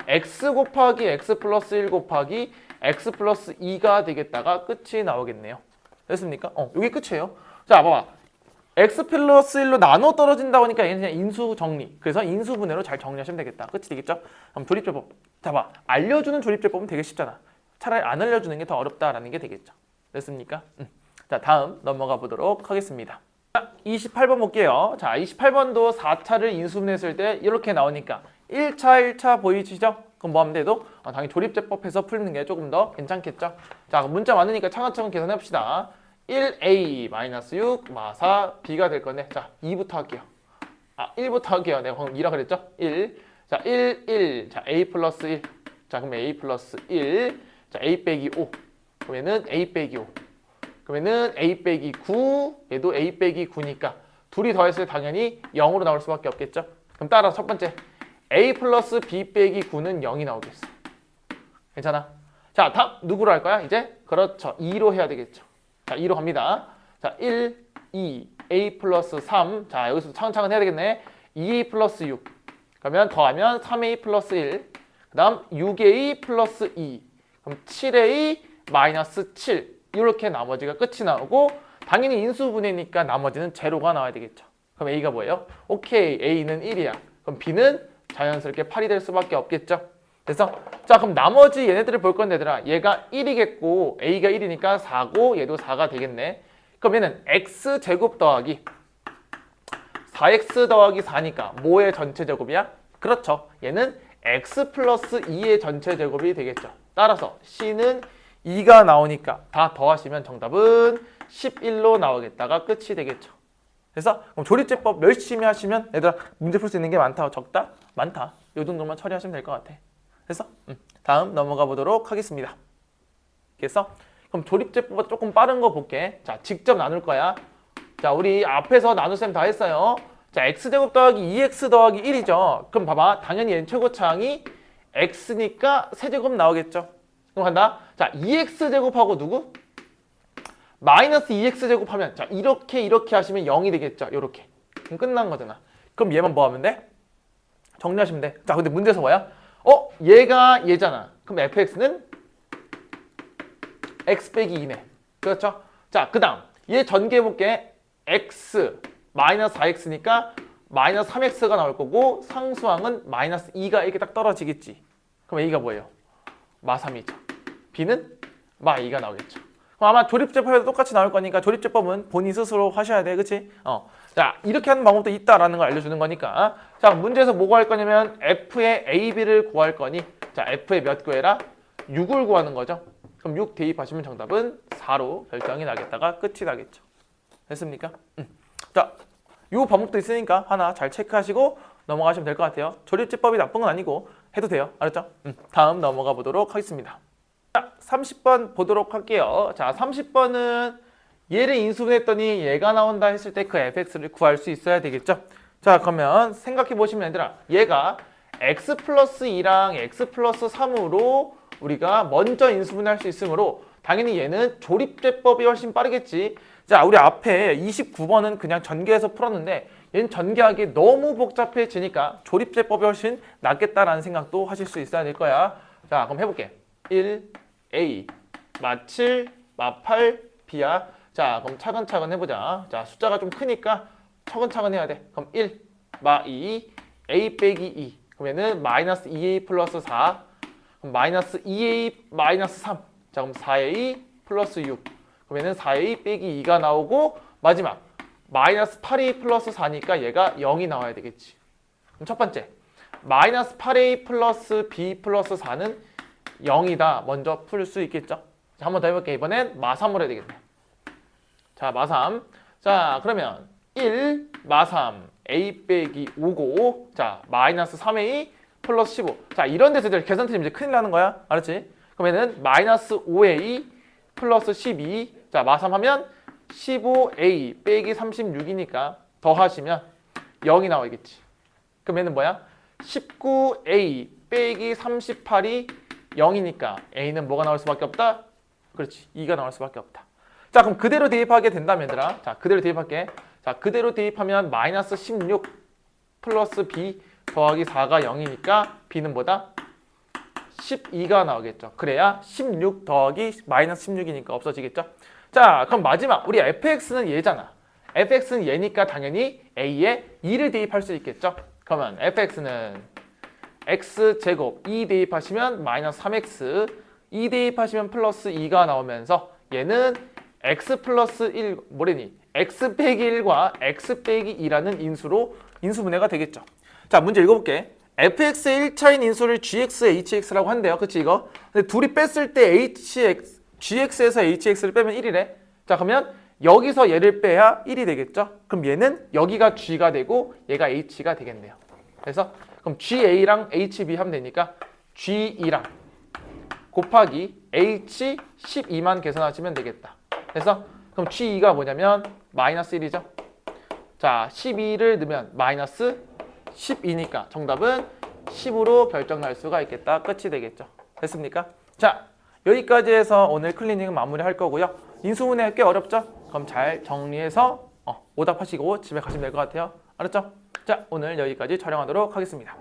x 곱하기 x 플러스 1 곱하기 x 플러스 2가 되겠다가 끝이 나오겠네요. 됐습니까? 이게 끝이에요. 자, 봐봐. x 플러스 1로 나눠 떨어진다고 하니까 얘는 그냥 인수 정리. 그래서 인수분해로 잘 정리하시면 되겠다. 끝이 되겠죠? 그럼 조립제법. 자, 봐. 알려주는 조립제법은 되게 쉽잖아. 차라리 안 알려주는 게 더 어렵다라는 게 되겠죠. 됐습니까? 자, 다음 넘어가 보도록 하겠습니다. 자, 28번 볼게요. 자, 28번도 4차를 인수분해했을 때 이렇게 나오니까 1차 보이시죠? 그럼 뭐 하면 돼도 당연히 조립제법해서 풀는 게 조금 더 괜찮겠죠? 자, 문자 많으니까 차근차근 계산해 봅시다. 1a-6 마사 b가 될 건데, 자, 2부터 할게요. 1부터 할게요. 내가 방금 2라 그랬죠? 1. 자, 1. 자, a 플러스 1. 자, 그럼 a 플러스 1. 자, a 빼기 5. 그러면은 a 빼기 5. 그러면은 a 빼기 9. 얘도 a 빼기 9니까 둘이 더했을 때 당연히 0으로 나올 수밖에 없겠죠? 그럼 따라서 첫 번째. a 플러스 b 빼기 9는 0이 나오겠어. 괜찮아? 자, 다음 누구로 할 거야? 이제? 그렇죠. 2로 해야 되겠죠. 자, 2로 갑니다. 자, 1, 2, a 플러스 3. 자, 여기서 차근차근 해야 되겠네. 2a 플러스 6. 그러면 더하면 3a 플러스 1, 그 다음 6a 플러스 2, 그럼 7a 마이너스 7, 이렇게 나머지가 끝이 나오고 당연히 인수분해니까 나머지는 제로가 나와야 되겠죠. 그럼 a가 뭐예요? 오케이, a는 1이야. 그럼 b는 자연스럽게 8이 될 수밖에 없겠죠. 그래서 자 그럼 나머지 얘네들을 볼 건데 얘들아, 얘가 1이겠고 a가 1이니까 4고 얘도 4가 되겠네. 그럼 얘는 x제곱 더하기 4x 더하기 4니까 뭐의 전체 제곱이야? 그렇죠. 얘는 x 플러스 2의 전체 제곱이 되겠죠. 따라서 c는 2가 나오니까 다 더하시면 정답은 11로 나오겠다가 끝이 되겠죠. 그래서 그럼 조립제법 열심히 하시면 얘들아 문제 풀 수 있는 게 많다, 적다? 많다. 이 정도만 처리하시면 될 것 같아. 그래서 다음 넘어가 보도록 하겠습니다. 그래서 그럼 조립제법은 조금 빠른 거 볼게. 자, 직접 나눌 거야. 자, 우리 앞에서 나눗셈 다 했어요. 자, x제곱 더하기 2x 더하기 1이죠. 그럼 봐봐. 당연히 얘는 최고차항이 x니까 세제곱 나오겠죠. 그럼 간다. 자, 2x제곱하고 누구? 마이너스 2x제곱 하면 자, 이렇게 하시면 0이 되겠죠. 요렇게. 그럼 끝난 거잖아. 그럼 얘만 뭐 하면 돼? 정리하시면 돼. 자, 근데 문제에서 뭐야? 얘가 얘잖아. 그럼 fx는 x 빼기 2네. 그렇죠? 자, 그 다음 얘 전개해볼게. x 마이너스 4x니까 마이너스 3x가 나올 거고 상수항은 마이너스 2가 이렇게 딱 떨어지겠지. 그럼 a가 뭐예요? 마3이죠. b는 마2가 나오겠죠. 그럼 아마 조립제법에도 똑같이 나올 거니까 조립제법은 본인 스스로 하셔야 돼. 그치? 자, 이렇게 하는 방법도 있다라는 걸 알려주는 거니까. 자, 문제에서 뭐 구할 거냐면 f의 ab를 구할 거니 자, f의 몇 구해라? 6을 구하는 거죠. 그럼 6 대입하시면 정답은 4로 결정이 나겠다가 끝이 나겠죠. 됐습니까? 자, 요 방법도 있으니까 하나 잘 체크하시고 넘어가시면 될 것 같아요. 조립제법이 나쁜 건 아니고 해도 돼요. 알았죠? 다음 넘어가 보도록 하겠습니다. 자, 30번 보도록 할게요. 자, 30번은 얘를 인수분해했더니 얘가 나온다 했을 때 그 fx를 구할 수 있어야 되겠죠? 자, 그러면 생각해 보시면 얘들아, 얘가 x 플러스 2랑 x 플러스 3으로 우리가 먼저 인수분해할 수 있으므로 당연히 얘는 조립제법이 훨씬 빠르겠지. 자, 우리 앞에 29번은 그냥 전개해서 풀었는데 얘는 전개하기 너무 복잡해지니까 조립제법이 훨씬 낫겠다라는 생각도 하실 수 있어야 될 거야. 자, 그럼 해볼게. 1, A, 마7, 마8, B야. 자, 그럼 차근차근 해보자. 자, 숫자가 좀 크니까 차근차근 해야 돼. 그럼 1, 마2, A 빼기 2. 그러면은 마이너스 2A 플러스 4. 그럼 마이너스 2A 마이너스 3. 자, 그럼 4A 플러스 6. 그러면은 4A 빼기 2가 나오고 마지막 마이너스 8A 플러스 4니까 얘가 0이 나와야 되겠지. 그럼 첫 번째 마이너스 8A 플러스 B 플러스 4는 0이다. 먼저 풀 수 있겠죠? 자, 한 번 더 해볼게. 이번엔 마3으로 해야 되겠네. 자, 마3. 자, 그러면 1, 마3, A 빼기 5고, 자, 마이너스 3A 플러스 15. 자, 이런 데서 계산 틀리면 이제 큰일 나는 거야. 알았지? 그러면은 마이너스 5A 플러스 12. 자, 마3 하면 15A 빼기 36이니까 더하시면 0이 나오겠지. 그러면은 뭐야? 19A 빼기 38이 0이니까 A는 뭐가 나올 수밖에 없다? 그렇지, 2가 나올 수밖에 없다. 자, 그럼 그대로 대입하게 된다면 얘들아, 자, 그대로 대입할게. 자, 그대로 대입하면 마이너스 16 플러스 B 더하기 4가 0이니까 B는 뭐다? 12가 나오겠죠. 그래야 16 더하기 마이너스 16이니까 없어지겠죠. 자, 그럼 마지막 우리 fx는 얘잖아. fx는 얘니까 당연히 a에 2를 대입할 수 있겠죠. 그러면 fx는 x제곱 2 대입하시면 마이너스 3x, 2 대입하시면 플러스 2가 나오면서 얘는 x 플러스 1, 뭐래니? x 빼기 1과 x 빼기 2라는 인수로 인수분해가 되겠죠. 자, 문제 읽어볼게. fx의 1차인 인수를 gx, hx라고 한대요. 그치 이거? 근데 둘이 뺐을 때 gx에서 hx를 빼면 1이래. 자, 그러면 여기서 얘를 빼야 1이 되겠죠? 그럼 얘는 여기가 g가 되고 얘가 h가 되겠네요. 그래서 그럼 ga랑 hb 하면 되니까 g2랑 곱하기 h12만 계산하시면 되겠다. 그래서 그럼 g2가 뭐냐면 마이너스 1이죠. 자, 12를 넣으면 마이너스 12니까 정답은 10으로 결정 날 수가 있겠다. 끝이 되겠죠. 됐습니까? 자, 여기까지 해서 오늘 클리닝은 마무리할 거고요. 인수분해 꽤 어렵죠? 그럼 잘 정리해서 오답하시고 집에 가시면 될 것 같아요. 알았죠? 자, 오늘 여기까지 촬영하도록 하겠습니다.